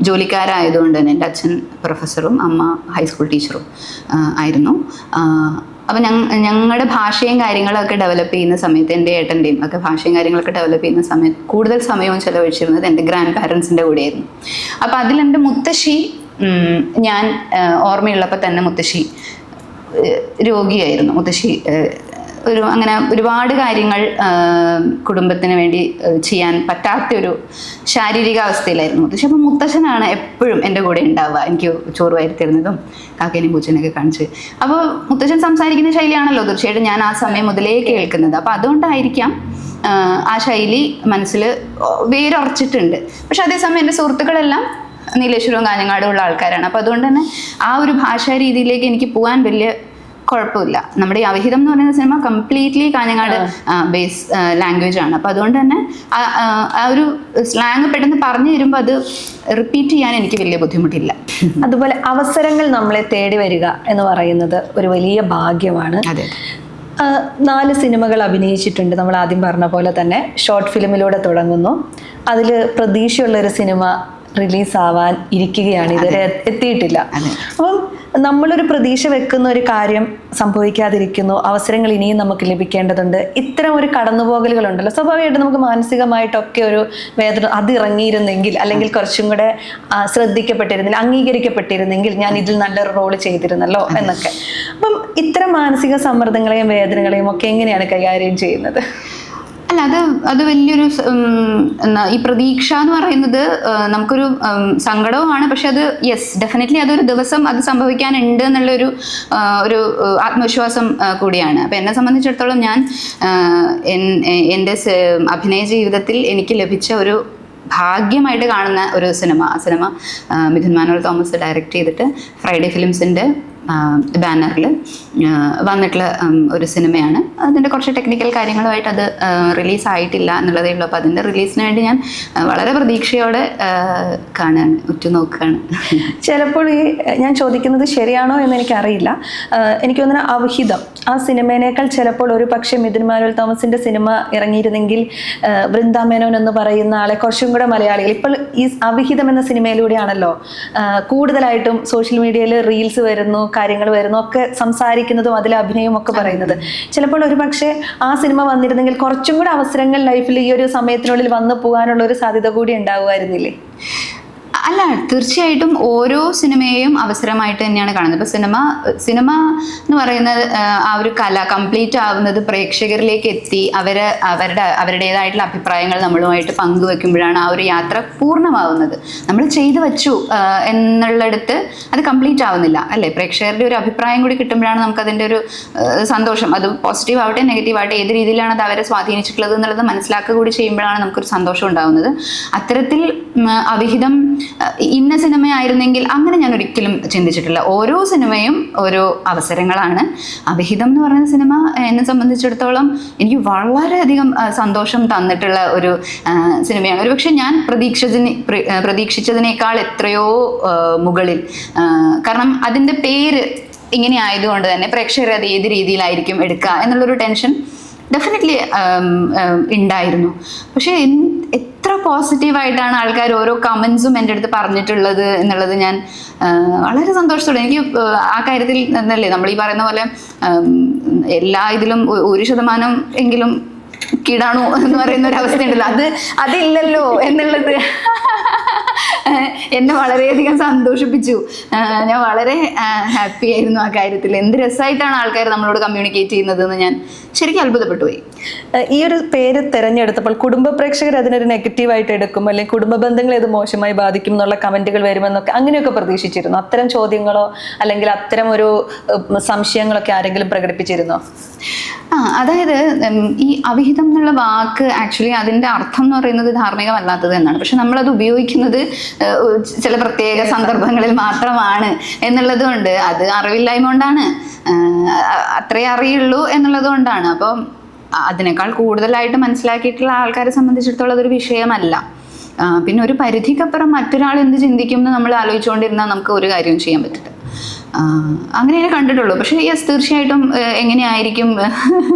ജോലിക്കാരായതുകൊണ്ട് തന്നെ, എൻ്റെ അച്ഛൻ പ്രൊഫസറും അമ്മ ഹൈസ്കൂൾ ടീച്ചറും ആയിരുന്നു. അപ്പം ഞങ്ങളുടെ ഭാഷയും കാര്യങ്ങളൊക്കെ ഡെവലപ്പ് ചെയ്യുന്ന സമയത്ത്, എൻ്റെ ഏട്ടൻ്റെയും ഒക്കെ ഭാഷയും കാര്യങ്ങളൊക്കെ ഡെവലപ്പ് ചെയ്യുന്ന സമയത്ത് കൂടുതൽ സമയവും ചിലവഴിച്ചിരുന്നത് എൻ്റെ ഗ്രാൻഡ് പാരൻസിൻ്റെ കൂടെയായിരുന്നു. അപ്പം അതിലെൻ്റെ മുത്തശ്ശി, ഞാൻ ഓർമ്മയുള്ളപ്പോൾ തന്നെ മുത്തശ്ശി രോഗിയായിരുന്നു. മുത്തശ്ശി അങ്ങനെ ഒരുപാട് കാര്യങ്ങൾ കുടുംബത്തിന് വേണ്ടി ചെയ്യാൻ പറ്റാത്തൊരു ശാരീരിക അവസ്ഥയിലായിരുന്നു മുത്തശ്ശി. അപ്പോൾ മുത്തശ്ശനാണ് എപ്പോഴും എൻ്റെ കൂടെ ഉണ്ടാവുക, എനിക്ക് ചോറ് വരുത്തിരുന്നതും കാക്കേനെയും പൂച്ചനെയൊക്കെ കാണിച്ച്. അപ്പോൾ മുത്തശ്ശൻ സംസാരിക്കുന്ന ശൈലിയാണല്ലോ തീർച്ചയായിട്ടും ഞാൻ ആ സമയം മുതലേ കേൾക്കുന്നത്. അപ്പോൾ അതുകൊണ്ടായിരിക്കാം ആ ശൈലി മനസ്സിൽ വേരുറച്ചിട്ടുണ്ട്. പക്ഷെ അതേസമയം എൻ്റെ സുഹൃത്തുക്കളെല്ലാം നീലേശ്വരവും കാഞ്ഞങ്ങാടും ഉള്ള ആൾക്കാരാണ്. അപ്പോൾ അതുകൊണ്ട് തന്നെ ആ ഒരു ഭാഷാ രീതിയിലേക്ക് എനിക്ക് പോകാൻ വലിയ കുഴപ്പമില്ല. നമ്മുടെ ഈ അവിഹിതം എന്ന് പറയുന്ന cinema completely Kanhangad base language ആണ്. അപ്പോൾ അതുകൊണ്ട് തന്നെ ആ ഒരു സ്ലാങ് പെട്ടെന്ന് പറഞ്ഞു തരുമ്പോൾ അത് റിപ്പീറ്റ് ചെയ്യാൻ എനിക്ക് വലിയ ബുദ്ധിമുട്ടില്ല. അതുപോലെ അവസരങ്ങൾ നമ്മളെ തേടി വരിക എന്ന് പറയുന്നത് ഒരു വലിയ ഭാഗ്യമാണ്. അതെ. 4 സിനിമകൾ അഭിനയിച്ചിട്ടുണ്ട്. നമ്മൾ ആദ്യം പറഞ്ഞ പോലെ തന്നെ ഷോർട്ട് ഫിലിമിലൂടെ തുടങ്ങുന്നു. അതിൽ പ്രതീക്ഷയുള്ളൊരു സിനിമ റിലീസാവാൻ ഇരിക്കുകയാണ്, ഇതുവരെ എത്തിയിട്ടില്ല. അപ്പം നമ്മളൊരു പ്രതീക്ഷ വെക്കുന്ന ഒരു കാര്യം സംഭവിക്കാതിരിക്കുന്നു, അവസരങ്ങൾ ഇനിയും നമുക്ക് ലഭിക്കേണ്ടതുണ്ട്. ഇത്തരം ഒരു കടന്നുപോകലുകളുണ്ടല്ലോ, സ്വാഭാവികമായിട്ട് നമുക്ക് മാനസികമായിട്ടൊക്കെ ഒരു വേദന, അത് ഇറങ്ങിയിരുന്നെങ്കിൽ, അല്ലെങ്കിൽ കുറച്ചും കൂടെ ശ്രദ്ധിക്കപ്പെട്ടിരുന്നില്ല, അംഗീകരിക്കപ്പെട്ടിരുന്നെങ്കിൽ ഞാൻ ഇതിൽ നല്ലൊരു റോള് ചെയ്തിരുന്നല്ലോ എന്നൊക്കെ. അപ്പം ഇത്തരം മാനസിക സമ്മർദ്ദങ്ങളെയും വേദനകളെയും ഒക്കെ എങ്ങനെയാണ് കൈകാര്യം ചെയ്യുന്നത്? അല്ല, അത് വലിയൊരു ഈ പ്രതീക്ഷ എന്ന് പറയുന്നത് നമുക്കൊരു സങ്കടവുമാണ്. പക്ഷെ അത് ഡെഫിനറ്റ്ലി അതൊരു ദിവസം അത് സംഭവിക്കാനുണ്ട് എന്നുള്ളൊരു ആത്മവിശ്വാസം കൂടിയാണ്. അപ്പം എന്നെ സംബന്ധിച്ചിടത്തോളം ഞാൻ എൻ്റെ അഭിനയ ജീവിതത്തിൽ എനിക്ക് ലഭിച്ച ഒരു ഭാഗ്യമായിട്ട് കാണുന്ന ഒരു സിനിമ, ആ സിനിമ മിഥുൻ മാനുവൽ തോമസ് ഡയറക്റ്റ് ചെയ്തിട്ട് ഫ്രൈഡേ ഫിലിംസിൻ്റെ ബാനറിൽ വന്നിട്ടുള്ള ഒരു സിനിമയാണ്. അതിൻ്റെ കുറച്ച് ടെക്നിക്കൽ കാര്യങ്ങളുമായിട്ട് അത് റിലീസായിട്ടില്ല എന്നുള്ളതേ ഉള്ളൂ. അപ്പോൾ അതിൻ്റെ റിലീസിന് വേണ്ടി ഞാൻ വളരെ പ്രതീക്ഷയോടെ കാണുകയാണ്, ഉറ്റുനോക്കുകയാണ്. ചിലപ്പോൾ ഞാൻ ചോദിക്കുന്നത് ശരിയാണോ എന്ന് എനിക്കറിയില്ല. എനിക്ക് തോന്നുന്ന അവിഹിതം ആ സിനിമേനേക്കാൾ ചിലപ്പോൾ ഒരു പക്ഷേ മിഥുൻ മാനുവൽ തോമസിൻ്റെ സിനിമ ഇറങ്ങിയിരുന്നെങ്കിൽ വൃന്ദ മേനോൻ എന്ന് പറയുന്ന ആളെ കുറച്ചും കൂടെ മലയാളികൾ ഇപ്പോൾ ഈ അവിഹിതം എന്ന സിനിമയിലൂടെയാണല്ലോ കൂടുതലായിട്ടും സോഷ്യൽ മീഡിയയിൽ റീൽസ് വരുന്നു, കാര്യങ്ങൾ വരുന്നു, ഒക്കെ സംസാരിക്കുന്നതും അതിലെ അഭിനയവും ഒക്കെ പറയുന്നത്. ചിലപ്പോൾ ഒരു പക്ഷേ ആ സിനിമ വന്നിരുന്നെങ്കിൽ കുറച്ചും കൂടെ അവസരങ്ങൾ ലൈഫിൽ ഈ ഒരു സമയത്തിനുള്ളിൽ വന്നു പോകാനുള്ള ഒരു സാധ്യത കൂടി ഉണ്ടാവുമായിരുന്നില്ലേ? അല്ല, തീർച്ചയായിട്ടും ഓരോ സിനിമയെയും അവസരമായിട്ട് തന്നെയാണ് കാണുന്നത്. ഇപ്പൊ സിനിമ എന്ന് പറയുന്നത് ആ ഒരു കല കംപ്ലീറ്റ് ആവുന്നത് പ്രേക്ഷകരിലേക്ക് എത്തി അവരുടേതായിട്ടുള്ള അഭിപ്രായങ്ങൾ നമ്മളുമായിട്ട് പങ്കുവെക്കുമ്പോഴാണ് ആ ഒരു യാത്ര പൂർണ്ണമാവുന്നത്. നമ്മൾ ചെയ്തു വെച്ചു എന്നുള്ളിടത്ത് അത് കംപ്ലീറ്റ് ആവുന്നില്ല അല്ലേ. പ്രേക്ഷകരുടെ ഒരു അഭിപ്രായം കൂടി കിട്ടുമ്പോഴാണ് നമുക്കതിൻ്റെ ഒരു സന്തോഷം, അത് പോസിറ്റീവ് ആവട്ടെ നെഗറ്റീവ് ആവട്ടെ ഏത് രീതിയിലാണ് അത് അവരെ സ്വാധീനിച്ചിട്ടുള്ളത് എന്നുള്ളത് മനസ്സിലാക്കുക കൂടി ചെയ്യുമ്പോഴാണ് നമുക്കൊരു സന്തോഷം ഉണ്ടാവുന്നത്. അത്തരത്തിൽ അവിഹിതം ഇന്ന സിനിമയായിരുന്നെങ്കിൽ അങ്ങനെ ഞാൻ ഒരിക്കലും ചിന്തിച്ചിട്ടില്ല. ഓരോ സിനിമയും ഓരോ അവസരങ്ങളാണ്. അവിഹിതം എന്ന് പറയുന്ന സിനിമ എന്നെ സംബന്ധിച്ചിടത്തോളം എനിക്ക് വളരെയധികം സന്തോഷം തന്നിട്ടുള്ള ഒരു സിനിമയാണ്. ഒരുപക്ഷെ ഞാൻ പ്രതീക്ഷിച്ചതിനേക്കാൾ എത്രയോ മുകളിൽ. കാരണം അതിൻ്റെ പേര് ഇങ്ങനെ ആയതുകൊണ്ട് തന്നെ പ്രേക്ഷകർ അത് ഏത് രീതിയിലായിരിക്കും എടുക്കുക എന്നുള്ളൊരു ടെൻഷൻ ഡെഫിനറ്റ്ലി ഉണ്ടായിരുന്നു. പക്ഷേ എത്ര പോസിറ്റീവായിട്ടാണ് ആൾക്കാർ ഓരോ കമൻസും എൻ്റെ അടുത്ത് പറഞ്ഞിട്ടുള്ളത് എന്നുള്ളത് ഞാൻ വളരെ സന്തോഷത്തോടെ, എനിക്ക് ആ കാര്യത്തിൽ എന്നല്ലേ നമ്മൾ ഈ പറയുന്ന പോലെ എല്ലാ ഇതിലും 1% എങ്കിലും കീടാണു എന്ന് പറയുന്ന ഒരു അവസ്ഥ ഉണ്ടല്ലോ, അതില്ലല്ലോ എന്നുള്ളത് എന്നെ വളരെയധികം സന്തോഷിപ്പിച്ചു. ഞാൻ വളരെ ഹാപ്പി ആയിരുന്നു ആ കാര്യത്തിൽ. എന്ത് രസമായിട്ടാണ് ആൾക്കാർ നമ്മളോട് കമ്മ്യൂണിക്കേറ്റ് ചെയ്യുന്നത് എന്ന് ഞാൻ ശരിക്കും അത്ഭുതപ്പെട്ടു പോയി. ഈ ഒരു പേര് തിരഞ്ഞെടുത്തപ്പോൾ കുടുംബ പ്രേക്ഷകർ അതിനൊരു നെഗറ്റീവായിട്ട് എടുക്കും, അല്ലെങ്കിൽ കുടുംബ ബന്ധങ്ങളെ ഇത് മോശമായി ബാധിക്കും എന്നുള്ള കമന്റുകൾ വരുമെന്നൊക്കെ അങ്ങനെയൊക്കെ പ്രതീക്ഷിച്ചിരുന്നു? അത്തരം ചോദ്യങ്ങളോ അല്ലെങ്കിൽ അത്തരം ഒരു സംശയങ്ങളൊക്കെ ആരെങ്കിലും പ്രകടിപ്പിച്ചിരുന്നോ? അതായത് ഈ അവിഹിതം എന്നുള്ള വാക്ക് ആക്ച്വലി അതിൻ്റെ അർത്ഥം എന്ന് പറയുന്നത് ധാർമ്മികമല്ലാത്തത് എന്നാണ്. പക്ഷെ നമ്മളത് ഉപയോഗിക്കുന്നത് ചില പ്രത്യേക സന്ദർഭങ്ങളിൽ മാത്രമാണ് എന്നുള്ളത് കൊണ്ട്, അത് അറിവില്ലായ്മ കൊണ്ടാണ്, അത്രേ അറിയുള്ളൂ എന്നുള്ളത് കൊണ്ടാണ്. അപ്പം അതിനേക്കാൾ കൂടുതലായിട്ട് മനസ്സിലാക്കിയിട്ടുള്ള ആൾക്കാരെ സംബന്ധിച്ചിടത്തോളം അതൊരു വിഷയമല്ല. പിന്നെ ഒരു പരിധിക്കപ്പുറം മറ്റൊരാൾ എന്ത് ചിന്തിക്കും എന്ന് നമ്മൾ ആലോചിച്ചുകൊണ്ടിരുന്നാൽ നമുക്ക് ഒരു കാര്യവും ചെയ്യാൻ പറ്റില്ല. അങ്ങനെയേ കണ്ടിട്ടുള്ളൂ. പക്ഷേ യെസ്, തീർച്ചയായിട്ടും എങ്ങനെയായിരിക്കും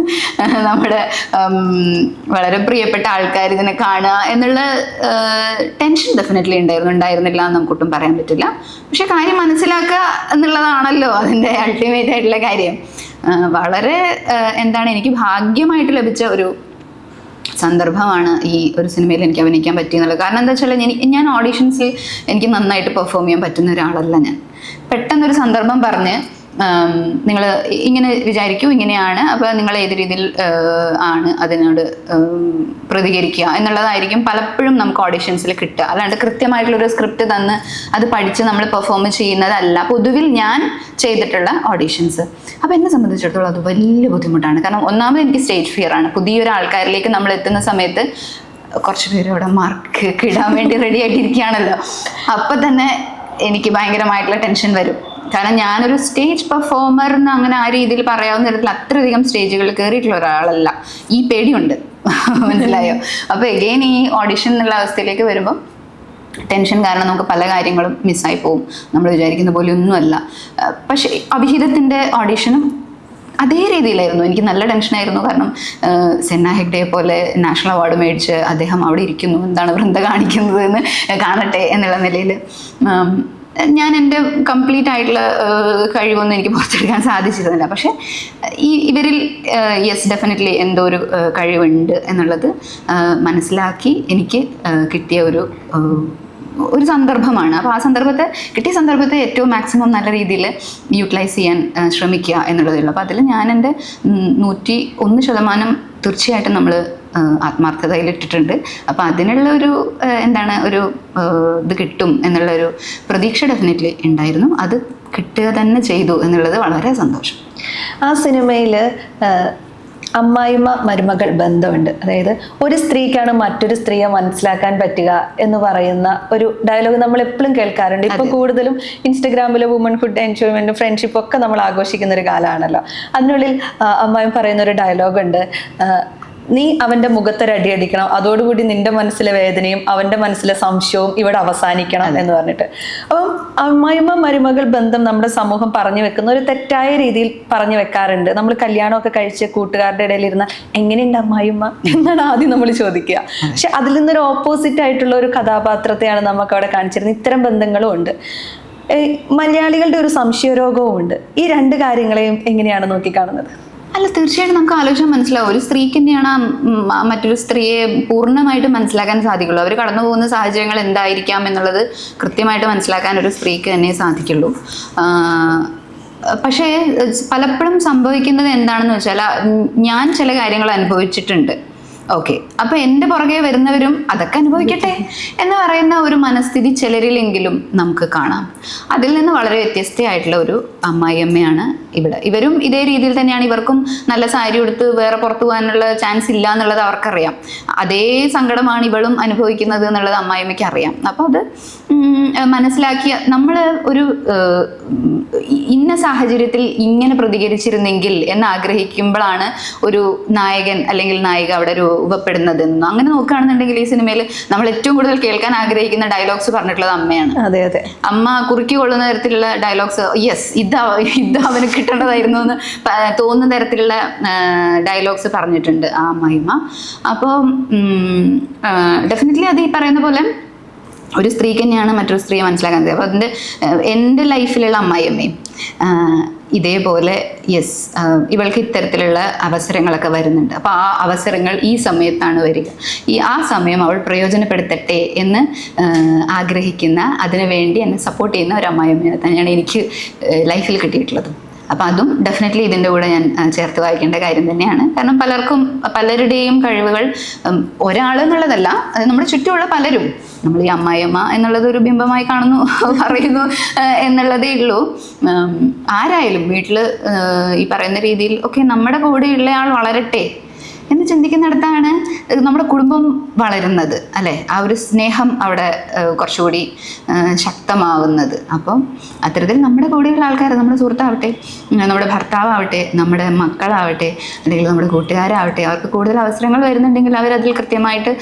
നമ്മുടെ വളരെ പ്രിയപ്പെട്ട ആൾക്കാർ ഇതിനെ കാണുക എന്നുള്ള ടെൻഷൻ ഡെഫിനറ്റ്ലി ഉണ്ടായിരുന്നില്ല എന്ന് നമുക്കൊട്ടും പറയാൻ പറ്റില്ല. പക്ഷെ കാര്യം മനസ്സിലാക്കുക എന്നുള്ളതാണല്ലോ അതിൻ്റെ അൾട്ടിമേറ്റ് ആയിട്ടുള്ള കാര്യം. വളരെ എനിക്ക് ഭാഗ്യമായിട്ട് ലഭിച്ച ഒരു സന്ദർഭമാണ് ഈ ഒരു സിനിമയിൽ എനിക്ക് അഭിനയിക്കാൻ പറ്റിയെന്നുള്ളത്. കാരണം എന്താ വെച്ചാൽ ഞാൻ ഓഡീഷൻസിൽ എനിക്ക് നന്നായിട്ട് പെർഫോം ചെയ്യാൻ പറ്റുന്ന ഒരാളല്ല. ഞാൻ പെട്ടെന്നൊരു സന്ദർഭം പറഞ്ഞ് നിങ്ങൾ ഇങ്ങനെ വിചാരിക്കൂ, ഇങ്ങനെയാണ്, അപ്പോൾ നിങ്ങൾ ഏത് രീതിയിൽ ആണ് അതിനോട് പ്രതികരിക്കുക എന്നുള്ളതായിരിക്കും പലപ്പോഴും നമുക്ക് ഓഡിഷൻസിൽ കിട്ടുക. അല്ലാണ്ട് കൃത്യമായിട്ടുള്ളൊരു സ്ക്രിപ്റ്റ് തന്ന് അത് പഠിച്ച് നമ്മൾ പെർഫോം ചെയ്യുന്നതല്ല പൊതുവിൽ ഞാൻ ചെയ്തിട്ടുള്ള ഓഡിഷൻസ്. അപ്പോൾ എന്നെ സംബന്ധിച്ചിടത്തോളം അത് വലിയ ബുദ്ധിമുട്ടാണ്. കാരണം ഒന്നാമത് എനിക്ക് സ്റ്റേജ് ഫിയർ ആണ്. പുതിയൊരു ആൾക്കാരിലേക്ക് നമ്മൾ എത്തുന്ന സമയത്ത് കുറച്ച് പേര് അവിടെ മാർക്ക് ഇടാൻ വേണ്ടി റെഡി ആയിട്ടിരിക്കുകയാണല്ലോ. അപ്പം തന്നെ എനിക്ക് ഭയങ്കരമായിട്ടുള്ള ടെൻഷൻ വരും. കാരണം ഞാനൊരു സ്റ്റേജ് പെർഫോമർ എന്ന് അങ്ങനെ ആ രീതിയിൽ പറയാവുന്ന തരത്തിൽ അത്രയധികം സ്റ്റേജുകളിൽ കയറിയിട്ടുള്ള ഒരാളല്ല. ഈ പേടിയുണ്ട്, മനസ്സിലായോ? അപ്പോൾ എഗെയിൻ ഈ ഓഡിഷൻ എന്നുള്ള അവസ്ഥയിലേക്ക് വരുമ്പോൾ ടെൻഷൻ കാരണം നമുക്ക് പല കാര്യങ്ങളും മിസ്സായി പോവും. നമ്മൾ വിചാരിക്കുന്ന പോലെ ഒന്നുമല്ല. പക്ഷേ അവിഹിതത്തിൻ്റെ ഓഡിഷനും അതേ രീതിയിലായിരുന്നു. എനിക്ക് നല്ല ടെൻഷനായിരുന്നു. കാരണം സെന്ന ഹെഗ്ഡയെ പോലെ നാഷണൽ അവാർഡ് മേടിച്ച് അദ്ദേഹം അവിടെ ഇരിക്കുന്നു, എന്താണ് വൃന്ദ കാണിക്കുന്നത് എന്ന് കാണട്ടെ എന്നുള്ള നിലയിൽ ഞാൻ എൻ്റെ കംപ്ലീറ്റ് ആയിട്ടുള്ള കഴിവൊന്നും എനിക്ക് പുറത്തെടുക്കാൻ സാധിച്ചിരുന്നില്ല. പക്ഷേ ഇവരിൽ യെസ് ഡെഫിനറ്റ്ലി എന്തോ ഒരു കഴിവുണ്ട് എന്നുള്ളത് മനസ്സിലാക്കി എനിക്ക് കിട്ടിയ ഒരു സന്ദർഭമാണ്. അപ്പോൾ ആ കിട്ടിയ സന്ദർഭത്തെ ഏറ്റവും മാക്സിമം നല്ല രീതിയിൽ യൂട്ടിലൈസ് ചെയ്യാൻ ശ്രമിക്കുക എന്നുള്ളതേ ഉള്ളൂ. അപ്പോൾ അതിൽ ഞാൻ എൻ്റെ 101% തീർച്ചയായിട്ടും നമ്മൾ ആത്മാർത്ഥതയിലിട്ടിട്ടുണ്ട്. അപ്പോൾ അതിനുള്ള ഒരു ഇത് കിട്ടും എന്നുള്ളൊരു പ്രതീക്ഷ ഡെഫിനറ്റ്ലി ഉണ്ടായിരുന്നു. അത് കിട്ടുക തന്നെ ചെയ്തു എന്നുള്ളത് വളരെ സന്തോഷം. ആ സിനിമയിൽ അമ്മായിമ്മ മരുമകൾ ബന്ധമുണ്ട്. അതായത് ഒരു സ്ത്രീക്കാണ് മറ്റൊരു സ്ത്രീയെ മനസ്സിലാക്കാൻ പറ്റുക എന്ന് പറയുന്ന ഒരു ഡയലോഗ് നമ്മൾ എപ്പോഴും കേൾക്കാറുണ്ട്. ഇപ്പൊ കൂടുതലും ഇൻസ്റ്റഗ്രാമിലെ വുമൺഹുഡ് എൻജോയ്മെന്റും ഫ്രണ്ട്ഷിപ്പും ഒക്കെ നമ്മൾ ആഘോഷിക്കുന്ന ഒരു കാലമാണല്ലോ. അതിനുള്ളിൽ അമ്മായിമ്മ പറയുന്ന ഒരു ഡയലോഗ് ഉണ്ട്, നീ അവൻ്റെ മുഖത്തൊരടി അടിക്കണം, അതോടുകൂടി നിന്റെ മനസ്സിലെ വേദനയും അവൻ്റെ മനസ്സിലെ സംശയവും ഇവിടെ അവസാനിക്കണം എന്ന് പറഞ്ഞിട്ട്. അപ്പം അമ്മായിമ്മ മരുമകൾ ബന്ധം നമ്മുടെ സമൂഹം പറഞ്ഞു വെക്കുന്ന ഒരു തെറ്റായ രീതിയിൽ പറഞ്ഞു വെക്കാറുണ്ട്. നമ്മൾ കല്യാണമൊക്കെ കഴിച്ച് കൂട്ടുകാരുടെ ഇടയിൽ ഇരുന്ന എങ്ങനെയുണ്ട് അമ്മായിമ്മ എന്നാണ് ആദ്യം നമ്മൾ ചോദിക്കുക. പക്ഷെ അതിൽ നിന്നൊരു ഓപ്പോസിറ്റ് ആയിട്ടുള്ള ഒരു കഥാപാത്രത്തെയാണ് നമുക്ക് അവിടെ കാണിച്ചിരുന്നത്. ഇത്തരം ബന്ധങ്ങളും ഉണ്ട്. മലയാളികളുടെ ഒരു സംശയരോഗവും ഉണ്ട്. ഈ രണ്ട് കാര്യങ്ങളെയും എങ്ങനെയാണ് നോക്കിക്കാണുന്നത്? അല്ല, തീർച്ചയായിട്ടും നമുക്ക് ആലോചിച്ചാൽ മനസ്സിലാവും. ഒരു സ്ത്രീക്ക് തന്നെയാണ് മറ്റൊരു സ്ത്രീയെ പൂർണ്ണമായിട്ട് മനസ്സിലാക്കാൻ സാധിക്കുള്ളൂ. അവർ കടന്നു പോകുന്ന സാഹചര്യങ്ങൾ എന്തായിരിക്കാം എന്നുള്ളത് കൃത്യമായിട്ട് മനസ്സിലാക്കാൻ ഒരു സ്ത്രീക്ക് തന്നെ സാധിക്കുള്ളൂ. പക്ഷേ പലപ്പോഴും സംഭവിക്കുന്നത് എന്താണെന്ന് വെച്ചാൽ, ഞാൻ ചില കാര്യങ്ങൾ അനുഭവിച്ചിട്ടുണ്ട്. ഓക്കെ, അപ്പൊ എൻ്റെ പുറകെ വരുന്നവരും അതൊക്കെ അനുഭവിക്കട്ടെ എന്ന് പറയുന്ന ഒരു മനസ്ഥിതി ചിലരിലെങ്കിലും നമുക്ക് കാണാം. അതിൽ നിന്ന് വളരെ വ്യത്യസ്തയായിട്ടുള്ള ഒരു അമ്മായിയമ്മയാണ് ഇവിടെ. ഇവരും ഇതേ രീതിയിൽ തന്നെയാണ്. ഇവർക്കും നല്ല സാരി ഉടുത്ത് വേറെ പുറത്തു പോകാനുള്ള ചാൻസ് ഇല്ല എന്നുള്ളത് അവർക്കറിയാം. അതേ സങ്കടമാണ് ഇവളും അനുഭവിക്കുന്നത് എന്നുള്ളത് അമ്മായിയമ്മയ്ക്ക് അറിയാം. അപ്പോൾ അത് മനസ്സിലാക്കിയ നമ്മൾ ഒരു ഇന്ന സാഹചര്യത്തിൽ ഇങ്ങനെ പ്രതികരിച്ചിരുന്നെങ്കിൽ എന്ന് ആഗ്രഹിക്കുമ്പോഴാണ് ഒരു നായകൻ അല്ലെങ്കിൽ നായിക അവിടെ രൂപപ്പെടുന്നതെന്നും. അങ്ങനെ നോക്കുകയാണെന്നുണ്ടെങ്കിൽ ഈ സിനിമയിൽ നമ്മൾ ഏറ്റവും കൂടുതൽ കേൾക്കാൻ ആഗ്രഹിക്കുന്ന ഡയലോഗ്സ് പറഞ്ഞിട്ടുള്ളത് അമ്മയാണ്. അതെ അതെ, അമ്മ കുറുക്കി കൊള്ളുന്ന തരത്തിലുള്ള ഡയലോഗ്സ്, യെസ് ഇത് അവന് കിട്ടേണ്ടതായിരുന്നു എന്ന് തോന്നുന്ന തരത്തിലുള്ള ഡയലോഗ്സ് പറഞ്ഞിട്ടുണ്ട് ആ അമ്മായിമ്മ. അപ്പോൾ ഡെഫിനറ്റ്ലി അത് ഈ പറയുന്ന പോലെ ഒരു സ്ത്രീക്ക് തന്നെയാണ് മറ്റൊരു സ്ത്രീയെ മനസ്സിലാക്കാൻ സാധിക്കും. അപ്പോൾ എൻ്റെ ലൈഫിലുള്ള അമ്മായിയമ്മയും ഇതേപോലെ യെസ് ഇവൾക്ക് ഇത്തരത്തിലുള്ള അവസരങ്ങളൊക്കെ വരുന്നുണ്ട്. അപ്പോൾ ആ അവസരങ്ങൾ ഈ സമയത്താണ് വരിക, ആ സമയം അവൾ പ്രയോജനപ്പെടുത്തട്ടെ എന്ന് ആഗ്രഹിക്കുന്ന, അതിനു വേണ്ടി എന്നെ സപ്പോർട്ട് ചെയ്യുന്ന ഒരു അമ്മായിയമ്മയെ തന്നെയാണ് എനിക്ക് ലൈഫിൽ കിട്ടിയിട്ടുള്ളത്. അപ്പം അതും ഡെഫിനറ്റ്ലി ഇതിൻ്റെ കൂടെ ഞാൻ ചേർത്ത് വായിക്കേണ്ട കാര്യം തന്നെയാണ്. കാരണം പലരുടെയും കഴിവുകൾ ഒരാളെന്നുള്ളതല്ല, നമ്മുടെ ചുറ്റുമുള്ള പലരും നമ്മൾ ഈ അമ്മായിയമ്മ എന്നുള്ളത് ഒരു ബിംബമായി കാണുന്നു, പറയുന്നു എന്നുള്ളതേ ഉള്ളൂ. ആരായാലും വീട്ടിൽ ഈ പറയുന്ന രീതിയിൽ ഒക്കെ നമ്മുടെ കൂടെയുള്ള ആൾ വളരട്ടെ എന്ന് ചിന്തിക്കുന്നിടത്താണ് നമ്മുടെ കുടുംബം വളരുന്നത്, അല്ലേ? ആ ഒരു സ്നേഹം അവിടെ കുറച്ചുകൂടി ശക്തമാവുന്നത്. അപ്പം അത്തരത്തിൽ നമ്മുടെ കൂടെയുള്ള ആൾക്കാർ, നമ്മുടെ സുഹൃത്താവട്ടെ, നമ്മുടെ ഭർത്താവട്ടെ, നമ്മുടെ മക്കളാവട്ടെ, അല്ലെങ്കിൽ നമ്മുടെ കൂട്ടുകാരാവട്ടെ, അവർക്ക് കൂടുതൽ അവസരങ്ങൾ വരുന്നുണ്ടെങ്കിൽ അവരതിൽ കൃത്യമായിട്ട്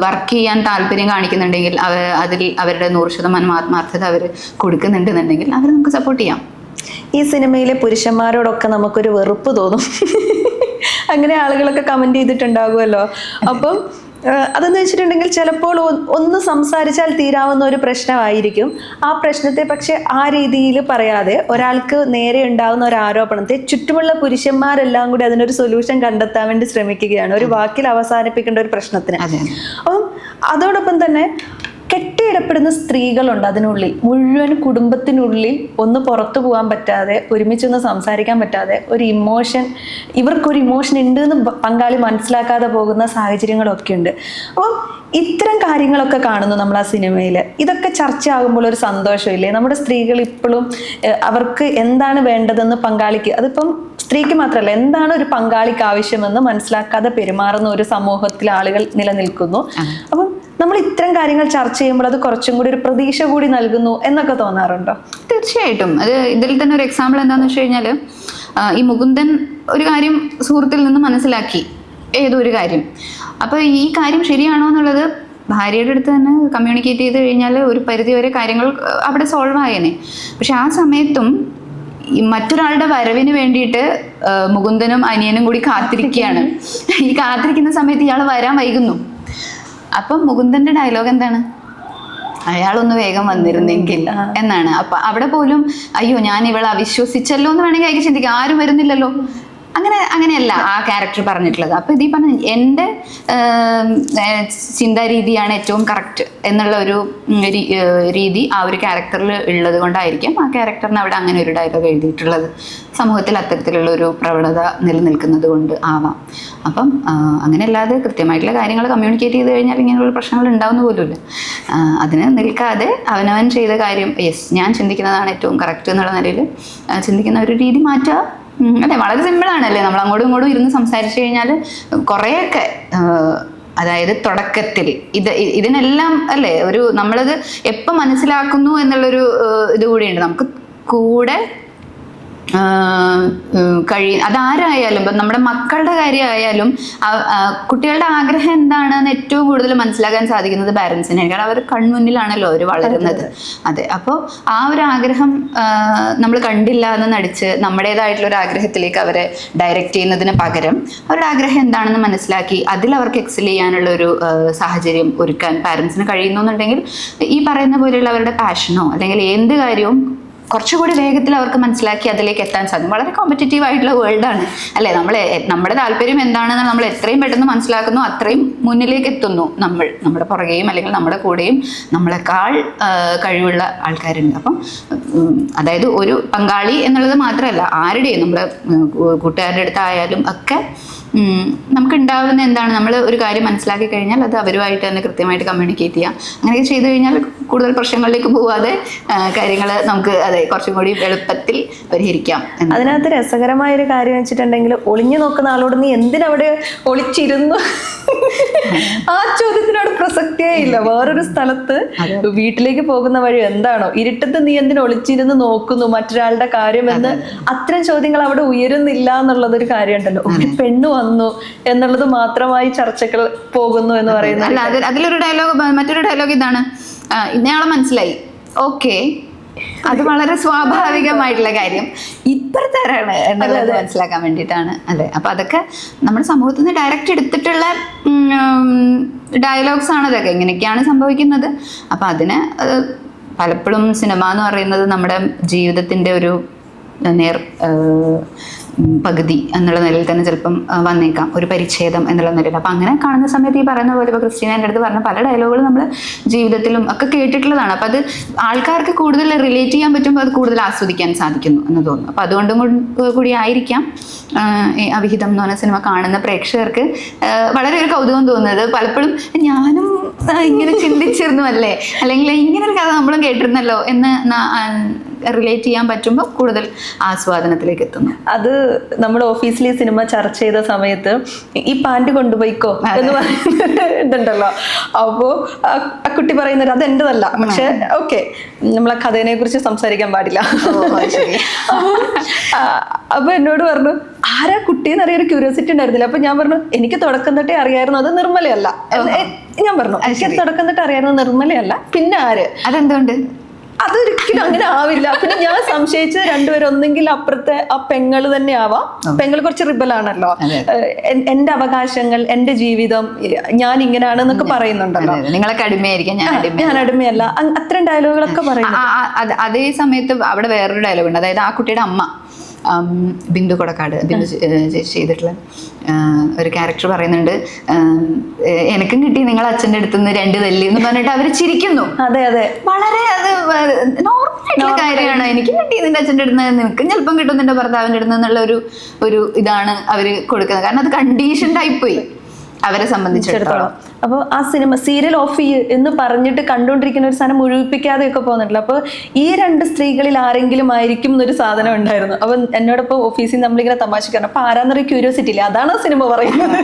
വർക്ക് ചെയ്യാൻ താല്പര്യം കാണിക്കുന്നുണ്ടെങ്കിൽ, അതിൽ അവരുടെ 100% ആത്മാർത്ഥത അവർ കൊടുക്കുന്നുണ്ടെന്നുണ്ടെങ്കിൽ അവർ നമുക്ക് സപ്പോർട്ട് ചെയ്യാം. ഈ സിനിമയിലെ പുരുഷന്മാരോടൊക്കെ നമുക്കൊരു വെറുപ്പ് തോന്നും. അങ്ങനെ ആളുകളൊക്കെ കമന്റ് ചെയ്തിട്ടുണ്ടാകുമല്ലോ. അപ്പം അതെന്ന് വെച്ചിട്ടുണ്ടെങ്കിൽ ചിലപ്പോൾ ഒന്ന് സംസാരിച്ചാൽ തീരാവുന്ന ഒരു പ്രശ്നമായിരിക്കും. ആ പ്രശ്നത്തെ പക്ഷെ ആ രീതിയിൽ പറയാതെ ഒരാൾക്ക് നേരെ ഉണ്ടാകുന്ന ഒരു ആരോപണത്തെ ചുറ്റുമുള്ള പുരുഷന്മാരെല്ലാം കൂടി അതിനൊരു സൊല്യൂഷൻ കണ്ടെത്താൻ വേണ്ടി ശ്രമിക്കുകയാണ്, ഒരു വാക്കിൽ അവസാനിപ്പിക്കേണ്ട ഒരു പ്രശ്നത്തിന്. അപ്പം അതോടൊപ്പം തന്നെ കെട്ടിയിടപ്പെടുന്ന സ്ത്രീകളുണ്ട് അതിനുള്ളിൽ, മുഴുവൻ കുടുംബത്തിനുള്ളിൽ ഒന്ന് പുറത്തു പോകാൻ പറ്റാതെ, ഒരുമിച്ചൊന്ന് സംസാരിക്കാൻ പറ്റാതെ, ഇവർക്കൊരു ഇമോഷൻ ഉണ്ട് എന്ന് പങ്കാളി മനസ്സിലാക്കാതെ പോകുന്ന സാഹചര്യങ്ങളൊക്കെ ഉണ്ട്. അപ്പോൾ ഇത്തരം കാര്യങ്ങളൊക്കെ കാണുന്നു നമ്മൾ ആ സിനിമയിൽ. ഇതൊക്കെ ചർച്ചയാകുമ്പോൾ ഒരു സന്തോഷമില്ലേ? നമ്മുടെ സ്ത്രീകൾ ഇപ്പോഴും അവർക്ക് എന്താണ് വേണ്ടതെന്ന് പങ്കാളിക്ക്, അതിപ്പം സ്ത്രീക്ക് മാത്രമല്ല, എന്താണ് ഒരു പങ്കാളിക്ക് ആവശ്യമെന്ന് മനസ്സിലാക്കാതെ പെരുമാറുന്ന ഒരു സമൂഹത്തിൽ ആളുകൾ നിലനിൽക്കുന്നു. അപ്പം നമ്മൾ ഇത്തരം കാര്യങ്ങൾ ചർച്ച ചെയ്യുമ്പോൾ അത് കുറച്ചും കൂടി ഒരു പ്രതീക്ഷ കൂടി നൽകുന്നു എന്നൊക്കെ തോന്നാറുണ്ടോ? തീർച്ചയായിട്ടും. അത് ഇതിൽ തന്നെ ഒരു എക്സാമ്പിൾ എന്താണെന്ന് വെച്ച് കഴിഞ്ഞാൽ, ഈ മുകുന്ദൻ ഒരു കാര്യം സുഹൃത്തിൽ നിന്ന് മനസ്സിലാക്കി, ഏതോ ഒരു കാര്യം. അപ്പോൾ ഈ കാര്യം ശരിയാണോ എന്നുള്ളത് ഭാര്യയുടെ അടുത്ത് തന്നെ കമ്മ്യൂണിക്കേറ്റ് ചെയ്ത് കഴിഞ്ഞാൽ ഒരു പരിധിവരെ കാര്യങ്ങൾ അവിടെ സോൾവ് ആയേനെ. പക്ഷെ ആ സമയത്തും മറ്റൊരാളുടെ വരവിന് വേണ്ടിയിട്ട് മുകുന്ദനും അനിയനും കൂടി കാത്തിരിക്കുകയാണ്. ഈ കാത്തിരിക്കുന്ന സമയത്ത് ഇയാൾ വരാൻ വൈകുന്നു. അപ്പം മുകുന്ദന്റെ ഡയലോഗ് എന്താണ്? അയാളൊന്ന് വേഗം വന്നിരുന്നെങ്കിൽ എന്നാണ്. അപ്പൊ അവിടെ പോലും അയ്യോ ഞാൻ ഇവളെ അവിശ്വസിച്ചല്ലോ എന്ന് വേണമെങ്കിൽ അയാൾക്ക് ചിന്തിക്കാം, ആരും വരുന്നില്ലല്ലോ. അങ്ങനെയല്ല ആ ക്യാരക്ടർ പറഞ്ഞിട്ടുള്ളത്. അപ്പൊ ഇതീ പറഞ്ഞ എൻ്റെ ചിന്താരീതിയാണ് ഏറ്റവും കറക്റ്റ് എന്നുള്ള ഒരു രീതി ആ ഒരു ക്യാരക്ടറിൽ ഉള്ളത് കൊണ്ടായിരിക്കും ആ ക്യാരക്ടറിന് അവിടെ അങ്ങനെ ഒരു ഡയലോഗ് എഴുതിയിട്ടുള്ളത്. സമൂഹത്തിൽ അത്തരത്തിലുള്ള ഒരു പ്രവണത നിലനിൽക്കുന്നത് കൊണ്ട് ആവാം. അപ്പം അങ്ങനെ അല്ലാതെ കൃത്യമായിട്ടുള്ള കാര്യങ്ങൾ കമ്മ്യൂണിക്കേറ്റ് ചെയ്ത് കഴിഞ്ഞാൽ ഇങ്ങനെയുള്ള പ്രശ്നങ്ങൾ ഉണ്ടാവുന്ന പോലുമില്ല. അതിന് നിൽക്കാതെ അവനവൻ ചെയ്ത കാര്യം യെസ് ഞാൻ ചിന്തിക്കുന്നതാണ് ഏറ്റവും കറക്റ്റ് എന്നുള്ള നിലയിൽ ചിന്തിക്കുന്ന ഒരു രീതി മാറ്റുക. അല്ലേ, വളരെ സിമ്പിളാണല്ലേ. നമ്മൾ അങ്ങോട്ടും ഇങ്ങോട്ടും ഇരുന്ന് സംസാരിച്ചു കഴിഞ്ഞാൽ കുറേയൊക്കെ, അതായത് തുടക്കത്തിൽ ഇതിനെല്ലാം അല്ലേ ഒരു നമ്മളത് എപ്പോൾ മനസ്സിലാക്കുന്നു എന്നുള്ളൊരു ഇത് കൂടിയുണ്ട്. നമുക്ക് കൂടെ അതാരായാലും ഇപ്പം നമ്മുടെ മക്കളുടെ കാര്യമായാലും കുട്ടികളുടെ ആഗ്രഹം എന്താണെന്ന് ഏറ്റവും കൂടുതൽ മനസ്സിലാക്കാൻ സാധിക്കുന്നത് പാരൻസിനാണ്. കാരണം അവർ കൺമുന്നിലാണല്ലോ അവർ വളരുന്നത്. അതെ, അപ്പോൾ ആ ഒരു ആഗ്രഹം നമ്മൾ കണ്ടില്ല എന്ന് നടിച്ച് നമ്മുടേതായിട്ടുള്ള ഒരു ആഗ്രഹത്തിലേക്ക് അവരെ ഡയറക്റ്റ് ചെയ്യുന്നതിന് പകരം അവരുടെ ആഗ്രഹം എന്താണെന്ന് മനസ്സിലാക്കി അതിൽ അവർക്ക് എക്സൽ ചെയ്യാനുള്ള ഒരു സാഹചര്യം ഒരുക്കാൻ പാരൻസിന് കഴിയുന്നു എന്നുണ്ടെങ്കിൽ ഈ പറയുന്ന പോലെയുള്ള അവരുടെ പാഷനോ അല്ലെങ്കിൽ എന്ത് കാര്യവും കുറച്ചുകൂടി വേഗത്തിൽ അവർക്ക് മനസ്സിലാക്കി അതിലേക്ക് എത്താൻ സാധിക്കും. വളരെ കോമ്പറ്റീറ്റീവ് ആയിട്ടുള്ള വേൾഡാണ് അല്ലേ. നമ്മുടെ താല്പര്യം എന്താണെന്ന് നമ്മൾ എത്രയും പെട്ടെന്ന് മനസ്സിലാക്കുന്നു അത്രയും മുന്നിലേക്ക് എത്തുന്നു. നമ്മുടെ പുറകെയും അല്ലെങ്കിൽ നമ്മുടെ കൂടെയും നമ്മളെക്കാൾ കഴിവുള്ള ആൾക്കാരുണ്ട്. അപ്പം അതായത് ഒരു പങ്കാളി എന്നുള്ളത് മാത്രമല്ല, ആരുടെയും നമ്മുടെ കൂട്ടുകാരുടെ അടുത്തായാലും ഒക്കെ നമുക്ക് ഉണ്ടാവുന്ന എന്താണ്, നമ്മൾ ഒരു കാര്യം മനസ്സിലാക്കി കഴിഞ്ഞാൽ അത് അവരുമായിട്ട് തന്നെ കൃത്യമായിട്ട് കമ്മ്യൂണിക്കേറ്റ് ചെയ്യാം. അങ്ങനെയൊക്കെ ചെയ്തു കഴിഞ്ഞാൽ കൂടുതൽ പ്രശ്നങ്ങളിലേക്ക് പോവാതെ കാര്യങ്ങൾ നമുക്ക് കുറച്ചും കൂടി എളുപ്പത്തിൽ പരിഹരിക്കാം. അതിനകത്ത് രസകരമായ ഒരു കാര്യം വെച്ചിട്ടുണ്ടെങ്കിൽ, ഒളിഞ്ഞു നോക്കുന്ന ആളോട് നീ എന്തിനവിടെ ഒളിച്ചിരുന്നു ആ ചോദ്യത്തിനോട് പ്രസക്തിയേ ഇല്ല. വേറൊരു സ്ഥലത്ത് വീട്ടിലേക്ക് പോകുന്ന വഴി എന്താണോ, ഇരുട്ടത്ത് നീ എന്തിനു ഒളിച്ചിരുന്ന് നോക്കുന്നു മറ്റൊരാളുടെ കാര്യമെന്ന്, അത്തരം ചോദ്യങ്ങൾ അവിടെ ഉയരുന്നില്ല എന്നുള്ളതൊരു കാര്യമുണ്ടല്ലോ. ഒരു പെണ്ണ് വന്നു എന്നുള്ളത് മാത്രമായി ചർച്ചകൾ പോകുന്നു എന്ന് പറയുന്നത്. അല്ല, അതിലൊരു മറ്റൊരു ഡയലോഗ് ഇതാണ്, ഇന്നയാളെ മനസ്സിലായി, ഓക്കെ, അത് വളരെ സ്വാഭാവികമായിട്ടുള്ള കാര്യം, ഇപ്പുറത്താരാണ് എന്നുള്ളത് മനസ്സിലാക്കാൻ വേണ്ടിയിട്ടാണ്. അതെ, അപ്പൊ അതൊക്കെ നമ്മുടെ സമൂഹത്തിൽ നിന്ന് ഡയറക്റ്റ് എടുത്തിട്ടുള്ള ഡയലോഗ്സ് ആണ് അതൊക്കെ. ഇങ്ങനെയൊക്കെയാണ് സംഭവിക്കുന്നത്. അപ്പൊ അതിന് പലപ്പോഴും സിനിമ എന്ന് പറയുന്നത് നമ്മുടെ ജീവിതത്തിന്റെ ഒരു പകുതി എന്നുള്ള നിലയിൽ തന്നെ ചിലപ്പം വന്നേക്കാം, ഒരു പരിച്ഛേദം എന്നുള്ള നിലയിൽ. അപ്പം അങ്ങനെ കാണുന്ന സമയത്ത് ഈ പറയുന്ന പോലെ ഇപ്പോൾ ക്രിസ്റ്റീന എൻ്റെ അടുത്ത് പറഞ്ഞ പല ഡയലോഗുകളും നമ്മൾ ജീവിതത്തിലും ഒക്കെ കേട്ടിട്ടുള്ളതാണ്. അപ്പം അത് ആൾക്കാർക്ക് കൂടുതൽ റിലേറ്റ് ചെയ്യാൻ പറ്റുമ്പോൾ അത് കൂടുതൽ ആസ്വദിക്കാൻ സാധിക്കുന്നു എന്ന് തോന്നുന്നു. അപ്പം അതുകൊണ്ടും കൂടി ആയിരിക്കാം അവിഹിതം എന്ന് പറഞ്ഞ സിനിമ കാണുന്ന പ്രേക്ഷകർക്ക് വളരെ ഒരു കൗതുകം തോന്നുന്നത്. പലപ്പോഴും ഞാനും ഇങ്ങനെ ചിന്തിച്ചിരുന്നു അല്ലേ, അല്ലെങ്കിൽ ഇങ്ങനെ ഒരു കഥ നമ്മളും കേട്ടിരുന്നല്ലോ എന്ന് റിലേറ്റ് ചെയ്യാൻ പറ്റുമ്പോൾ കൂടുതൽ ആസ്വാദനത്തിലേക്ക് എത്തുന്നു. അത് നമ്മൾ ഓഫീസിൽ ഈ സിനിമ ചർച്ച ചെയ്ത സമയത്ത് ഈ പാൻറ് കൊണ്ടുപോയിക്കോ എന്ന് പറയുന്നുണ്ടല്ലോ. അപ്പോൾ ആ കുട്ടി പറയുന്നത് അത് എൻ്റെതല്ല, പക്ഷെ ഓക്കെ, നമ്മൾ ആ കഥയെ കുറിച്ച് സംസാരിക്കാൻ പാടില്ല. അപ്പൊ എന്നോട് പറഞ്ഞു ആരാ കുട്ടിയെന്ന് അറിയാൻ ക്യൂരിയോസിറ്റി ഉണ്ടായിരുന്നില്ല. അപ്പൊ ഞാൻ പറഞ്ഞു എനിക്ക് തുടക്കം തൊട്ടേ അറിയായിരുന്നു അത് നിർമ്മലയല്ല. ഞാൻ പറഞ്ഞു എനിക്ക് തുടക്കം തൊട്ടേ അറിയായിരുന്നു നിർമ്മലയല്ല, പിന്നെ ആര്, അതെന്തുകൊണ്ട്? അതൊരിക്കലും അങ്ങനെ ആവില്ല. പിന്നെ ഞാൻ സംശയിച്ചത് രണ്ടുപേരും ഒന്നെങ്കിൽ അപ്പുറത്തെ ആ പെങ്ങള് തന്നെ ആവാം. പെങ്ങള് കുറച്ച് റിബലാണല്ലോ, എന്റെ അവകാശങ്ങൾ, എന്റെ ജീവിതം, ഞാൻ ഇങ്ങനെയാണെന്നൊക്കെ പറയുന്നുണ്ടല്ലോ. നിങ്ങളൊക്കെ അടിമയായിരിക്കാം, ഞാൻ അടിമയല്ല, അത്തരം ഡയലോഗുകളൊക്കെ പറയും. അതേ സമയത്ത് അവിടെ വേറൊരു ഡയലോഗ് ഉണ്ട്. അതായത് ആ കുട്ടിയുടെ അമ്മ ബിന്ദു കൊടക്കാട്, ബിന്ദു ചെയ്തിട്ടുള്ള ഒരു ക്യാരക്ടർ പറയുന്നുണ്ട്, എനിക്കും കിട്ടി നിങ്ങൾ അച്ഛൻ്റെ അടുത്ത് നിന്ന് 2 തല്ലി എന്ന് പറഞ്ഞിട്ട് അവർ ചിരിക്കുന്നു. അതെ അതെ, വളരെ അത് നോർമലായിട്ടുള്ള കാര്യമാണ്. എനിക്കും കിട്ടി നിന്റെ അച്ഛൻ്റെ അടുത്ത് നിന്ന്, നിനക്കും ചിലപ്പം കിട്ടും നിന്റെ ഭർത്താവിൻ്റെ അടുത്ത് എന്നുള്ള ഒരു ഇതാണ് അവർ കൊടുക്കുന്നത്. കാരണം അത് കണ്ടീഷൻഡ് ആയിപ്പോയി അവരെ സംബന്ധിച്ചിടത്തോളം. അപ്പോൾ ആ സിനിമ സീരിയൽ ഓഫ് ചെയ്യ് എന്ന് പറഞ്ഞിട്ട് കണ്ടുകൊണ്ടിരിക്കുന്ന ഒരു സാധനം മുഴുവിപ്പിക്കാതെയൊക്കെ പോകുന്നുണ്ടല്ലോ. അപ്പോൾ ഈ 2 സ്ത്രീകളിൽ ആരെങ്കിലും ആയിരിക്കും എന്നൊരു സാധനം ഉണ്ടായിരുന്നു. അപ്പം എന്നോടൊപ്പം ഓഫീസിൽ നമ്മളിങ്ങനെ തമാശക്കാരണം, അപ്പൊ ആരാന്നറിയ ക്യൂരിയോസിറ്റി ഇല്ല, അതാണ് ആ സിനിമ പറയുന്നത്.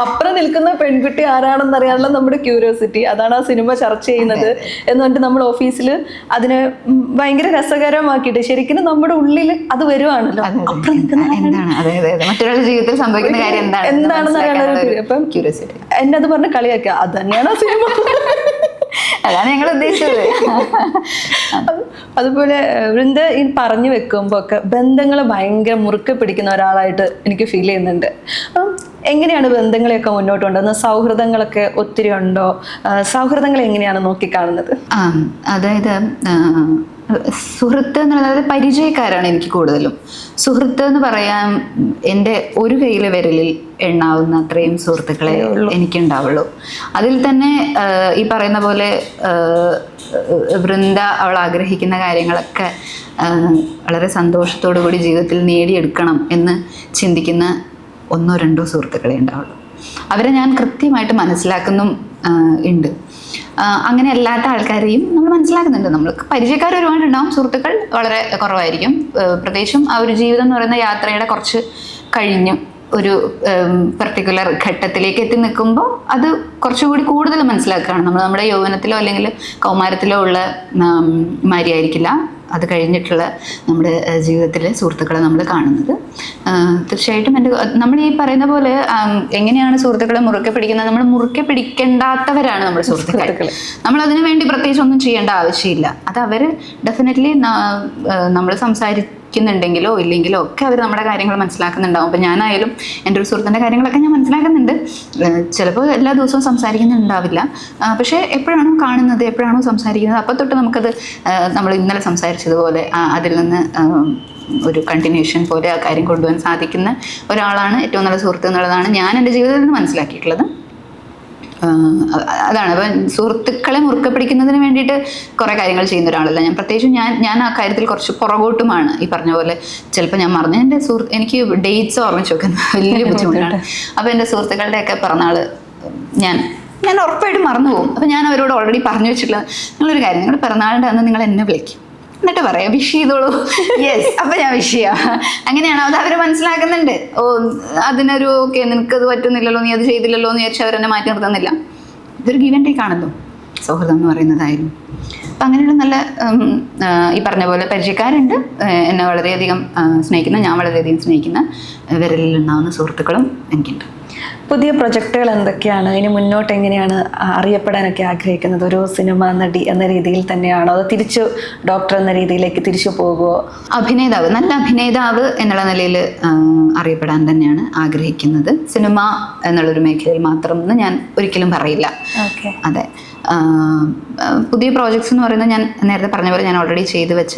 അപ്പുറം നിൽക്കുന്ന പെൺകുട്ടി ആരാണെന്ന് അറിയാനുള്ള നമ്മുടെ ക്യൂരിയോസിറ്റി, അതാണ് ആ സിനിമ ചർച്ച ചെയ്യുന്നത് എന്ന് പറഞ്ഞിട്ട് നമ്മൾ ഓഫീസിൽ അതിനെ ഭയങ്കര രസകരമാക്കിയിട്ട് ശരിക്കും നമ്മുടെ ഉള്ളിൽ അത് വരുവാണല്ലോ. അപ്പുറം നിൽക്കുന്ന മറ്റൊരാളുടെ ജീവിതത്തിൽ സംഭവിക്കുന്ന കാര്യം എന്താണെന്ന് അറിയാനുള്ള അപ്പം എന്നെ അത് പറഞ്ഞ് കളിയാക്കുക, അത് തന്നെയാണ് ആ സിനിമ. അതാണ് ഞങ്ങൾ ഉദ്ദേശിച്ചത്. അതുപോലെ വൃന്ദ ഈ പറഞ്ഞു വെക്കുമ്പോ ഒക്കെ ബന്ധങ്ങൾ ഭയങ്കര മുറുക്കെ പിടിക്കുന്ന ഒരാളായിട്ട് എനിക്ക് ഫീൽ ചെയ്യുന്നുണ്ട്. എങ്ങനെയാണ് ബന്ധങ്ങളെയൊക്കെ മുന്നോട്ട് കൊണ്ടുവന്നത്? സൗഹൃദങ്ങളൊക്കെ ഒത്തിരി ഉണ്ടോ? സൗഹൃദങ്ങളെ എങ്ങനെയാണ് നോക്കിക്കാണുന്നത്? അതായത് സുഹൃത്ത് എന്നുള്ളത് പരിചയക്കാരാണ് എനിക്ക് കൂടുതലും. സുഹൃത്ത് എന്ന് പറയാൻ എൻ്റെ ഒരു കയ്യിലെ വിരലിൽ എണ്ണാവുന്ന അത്രയും സുഹൃത്തുക്കളെ എനിക്കുണ്ടാവുള്ളൂ. അതിൽ തന്നെ ഈ പറയുന്ന പോലെ വൃന്ദ അവൾ ആഗ്രഹിക്കുന്ന കാര്യങ്ങളൊക്കെ വളരെ സന്തോഷത്തോടു കൂടി ജീവിതത്തിൽ നേടിയെടുക്കണം എന്ന് ചിന്തിക്കുന്ന 1-2 സുഹൃത്തുക്കളെ ഉണ്ടാവുള്ളൂ. അവരെ ഞാൻ കൃത്യമായിട്ട് മനസ്സിലാക്കുന്നും ഉണ്ട്. അങ്ങനെ അല്ലാത്ത ആൾക്കാരെയും നമ്മൾ മനസ്സിലാക്കുന്നുണ്ട്. നമ്മൾക്ക് പരിചയക്കാർ ഒരുപാടുണ്ടാവും, സുഹൃത്തുക്കൾ വളരെ കുറവായിരിക്കും. പ്രത്യേകിച്ചും ആ ഒരു ജീവിതം എന്ന് പറയുന്ന യാത്രയുടെ കുറച്ച് കഴിഞ്ഞ് ഒരു പെർട്ടിക്കുലർ ഘട്ടത്തിലേക്ക് എത്തി നിൽക്കുമ്പോൾ അത് കുറച്ചുകൂടി കൂടുതൽ മനസ്സിലാക്കുകയാണ്. നമ്മുടെ യൗവനത്തിലോ അല്ലെങ്കിൽ കൗമാരത്തിലോ ഉള്ള മാതിരിയായിരിക്കില്ല അത് കഴിഞ്ഞിട്ടുള്ള നമ്മുടെ ജീവിതത്തിലെ സുഹൃത്തുക്കളെ നമ്മൾ കാണുന്നത്. തീർച്ചയായിട്ടും നമ്മൾ ഈ പറയുന്ന പോലെ എങ്ങനെയാണ് സുഹൃത്തുക്കളെ മുറുക്കെ പിടിക്കുന്നത്, നമ്മൾ മുറുക്കെ പിടിക്കേണ്ടാത്തവരാണ് നമ്മുടെ സുഹൃത്തുക്കൾ. നമ്മൾ അതിനു വേണ്ടി പ്രത്യേകിച്ച് ഒന്നും ചെയ്യേണ്ട ആവശ്യമില്ല. അത് അവർ ഡെഫിനറ്റ്ലി നമ്മൾ സഹായിക്കുന്നുണ്ടെങ്കിലോ ഇല്ലെങ്കിലോ ഒക്കെ അവർ നമ്മുടെ കാര്യങ്ങൾ മനസ്സിലാക്കുന്നുണ്ടാവും. അപ്പം ഞാനായാലും എൻ്റെ ഒരു സുഹൃത്തിൻ്റെ കാര്യങ്ങളൊക്കെ ഞാൻ മനസ്സിലാക്കുന്നുണ്ട്. ചിലപ്പോൾ എല്ലാ ദിവസവും സംസാരിക്കുന്നുണ്ടാവില്ല, പക്ഷേ എപ്പോഴാണോ കാണുന്നത്, എപ്പോഴാണോ സംസാരിക്കുന്നത്, അപ്പം തൊട്ട് നമുക്കത് നമ്മൾ ഇന്നലെ സംസാരിച്ചതുപോലെ അതിൽ നിന്ന് ഒരു കണ്ടിന്യൂഷൻ പോലെ ആ കാര്യം കൊണ്ടുപോകാൻ സാധിക്കുന്ന ഒരാളാണ് ഏറ്റവും നല്ല സുഹൃത്ത് എന്നുള്ളതാണ് ഞാൻ എൻ്റെ ജീവിതത്തിൽ നിന്ന് മനസ്സിലാക്കിയിട്ടുള്ളത്. അതാണ്. അപ്പം സുഹൃത്തുക്കളെ മുറുക്കെ പിടിക്കുന്നതിന് വേണ്ടിയിട്ട് കുറേ കാര്യങ്ങൾ ചെയ്യുന്ന ഒരാളല്ല ഞാൻ. പ്രത്യേകിച്ചും ഞാൻ ആ കാര്യത്തിൽ കുറച്ച് പുറകോട്ടുമാണ്. ഈ പറഞ്ഞ പോലെ ചിലപ്പോൾ ഞാൻ മറന്നു, എൻ്റെ എനിക്ക് ഡേറ്റ്സ് ഓർമ്മിച്ച് വെക്കുന്നത് വലിയ ബുദ്ധിമുട്ടാണ്. അപ്പോൾ എൻ്റെ സുഹൃത്തുക്കളുടെയൊക്കെ പിറന്നാൾ ഞാൻ ഉറപ്പായിട്ടും മറന്നു പോകും. അപ്പോൾ ഞാൻ അവരോട് ഓൾറെഡി പറഞ്ഞു വെച്ചിട്ടുള്ള നിങ്ങളൊരു കാര്യം, നിങ്ങളുടെ പിറന്നാളിൻ്റെ അന്ന് നിങ്ങൾ എന്നെ വിളിക്കും, എന്നിട്ട് പറയാം വിഷ് ചെയ്തോളൂ. യെസ്, അപ്പം ഞാൻ വിഷ് ചെയ്യാം. അങ്ങനെയാണ് അത് അവർ മനസ്സിലാക്കുന്നുണ്ട്. ഓ അതിനൊരു ഓക്കെ നിനക്കത് പറ്റുന്നില്ലല്ലോ, നീ അത് ചെയ്തില്ലല്ലോ എന്ന് വിചാരിച്ച് അവരെന്നെ മാറ്റി നിർത്തുന്നില്ല. ഇതൊരു ഗീവ് ആൻഡ് ടേക്ക് ആണല്ലോ സൗഹൃദം എന്ന് പറയുന്നതായിരുന്നു. അപ്പം അങ്ങനെയുള്ള നല്ല ഈ പറഞ്ഞ പോലെ പരിചയക്കാരുണ്ട്, എന്നെ വളരെയധികം സ്നേഹിക്കുന്ന, ഞാൻ വളരെയധികം സ്നേഹിക്കുന്ന വിരലിൽ ഉണ്ടാകുന്ന സുഹൃത്തുക്കളും എനിക്കുണ്ട്. പുതിയ പ്രൊജക്റ്റുകൾ എന്തൊക്കെയാണ്? ഇനി മുന്നോട്ട് എങ്ങനെയാണ് അറിയപ്പെടാനൊക്കെ ആഗ്രഹിക്കുന്നത്? ഒരു സിനിമ നടി എന്ന രീതിയിൽ തന്നെയാണോ, അതോ തിരിച്ചു ഡോക്ടർ എന്ന രീതിയിലേക്ക് തിരിച്ചു പോകുമോ? അഭിനേതാവ്, നല്ല അഭിനേതാവ് എന്നുള്ള നിലയിൽ അറിയപ്പെടാൻ തന്നെയാണ് ആഗ്രഹിക്കുന്നത്. സിനിമ എന്നുള്ളൊരു മേഖലയിൽ മാത്രം എന്ന് ഞാൻ ഒരിക്കലും പറയില്ല. അതെ, പുതിയ പ്രോജക്ട്സ് എന്ന് പറയുന്നത് ഞാൻ നേരത്തെ പറഞ്ഞ പോലെ ഞാൻ ഓൾറെഡി ചെയ്തു വെച്ച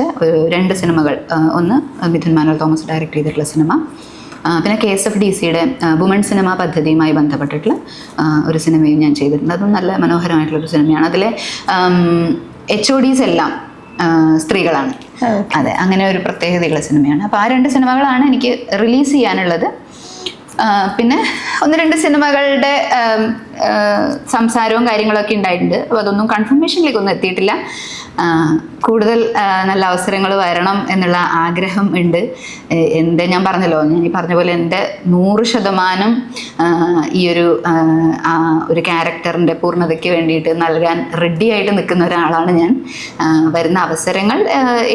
2 സിനിമകൾ. ഒന്ന് മിഥുൻ മാനുവൽ തോമസ് ഡയറക്റ്റ് ചെയ്തിട്ടുള്ള സിനിമ, പിന്നെ KSFDCയുടെ വുമൺ സിനിമ പദ്ധതിയുമായി ബന്ധപ്പെട്ടിട്ടുള്ള ഒരു സിനിമയും ഞാൻ ചെയ്തിട്ടുണ്ട്. അതും നല്ല മനോഹരമായിട്ടുള്ളൊരു സിനിമയാണ്. അതിലെ HODs എല്ലാം സ്ത്രീകളാണ്. അതെ, അങ്ങനെ ഒരു പ്രത്യേകതയുള്ള സിനിമയാണ്. അപ്പോൾ ആ 2 സിനിമകളാണ് എനിക്ക് റിലീസ് ചെയ്യാനുള്ളത്. പിന്നെ 1-2 സിനിമകളുടെ സംസാരവും കാര്യങ്ങളൊക്കെ ഉണ്ടായിട്ടുണ്ട്. അപ്പോൾ അതൊന്നും കൺഫർമേഷനിലേക്കൊന്നും എത്തിയിട്ടില്ല. കൂടുതൽ നല്ല അവസരങ്ങൾ വരണം എന്നുള്ള ആഗ്രഹം ഉണ്ട്. ഞാൻ പറഞ്ഞല്ലോ, ഞാൻ ഈ പറഞ്ഞ പോലെ എൻ്റെ 100% ഈ ഒരു ക്യാരക്ടറിൻ്റെ പൂർണ്ണതയ്ക്ക് വേണ്ടിയിട്ട് നൽകാൻ റെഡിയായിട്ട് നിൽക്കുന്ന ഒരാളാണ് ഞാൻ. വരുന്ന അവസരങ്ങൾ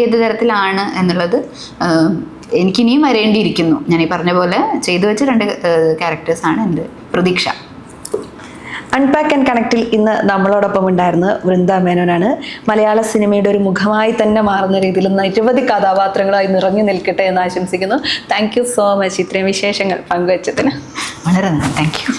ഏത് തരത്തിലാണ് എന്നുള്ളത് എനിക്കിനിയും വരേണ്ടിയിരിക്കുന്നു. ഞാൻ ഈ പറഞ്ഞ പോലെ ചെയ്തു വെച്ച 2 ക്യാരക്ടേഴ്സാണ് എൻ്റെ പ്രതീക്ഷ. അൺപാക്ക് ആൻഡ് കണക്റ്റിൽ ഇന്ന് നമ്മളോടൊപ്പം ഉണ്ടായിരുന്നത് വൃന്ദ മേനോനാണ്. മലയാള സിനിമയുടെ ഒരു മുഖമായി തന്നെ മാറുന്ന രീതിയിൽ നിരവധി കഥാപാത്രങ്ങളായി നിറഞ്ഞു നിൽക്കട്ടെ എന്ന് ആശംസിക്കുന്നു. താങ്ക് യു സോ മച്ച് ഇത്രയും വിശേഷങ്ങൾ പങ്കുവച്ചതിന്. വളരെ നന്ദി. Thank you.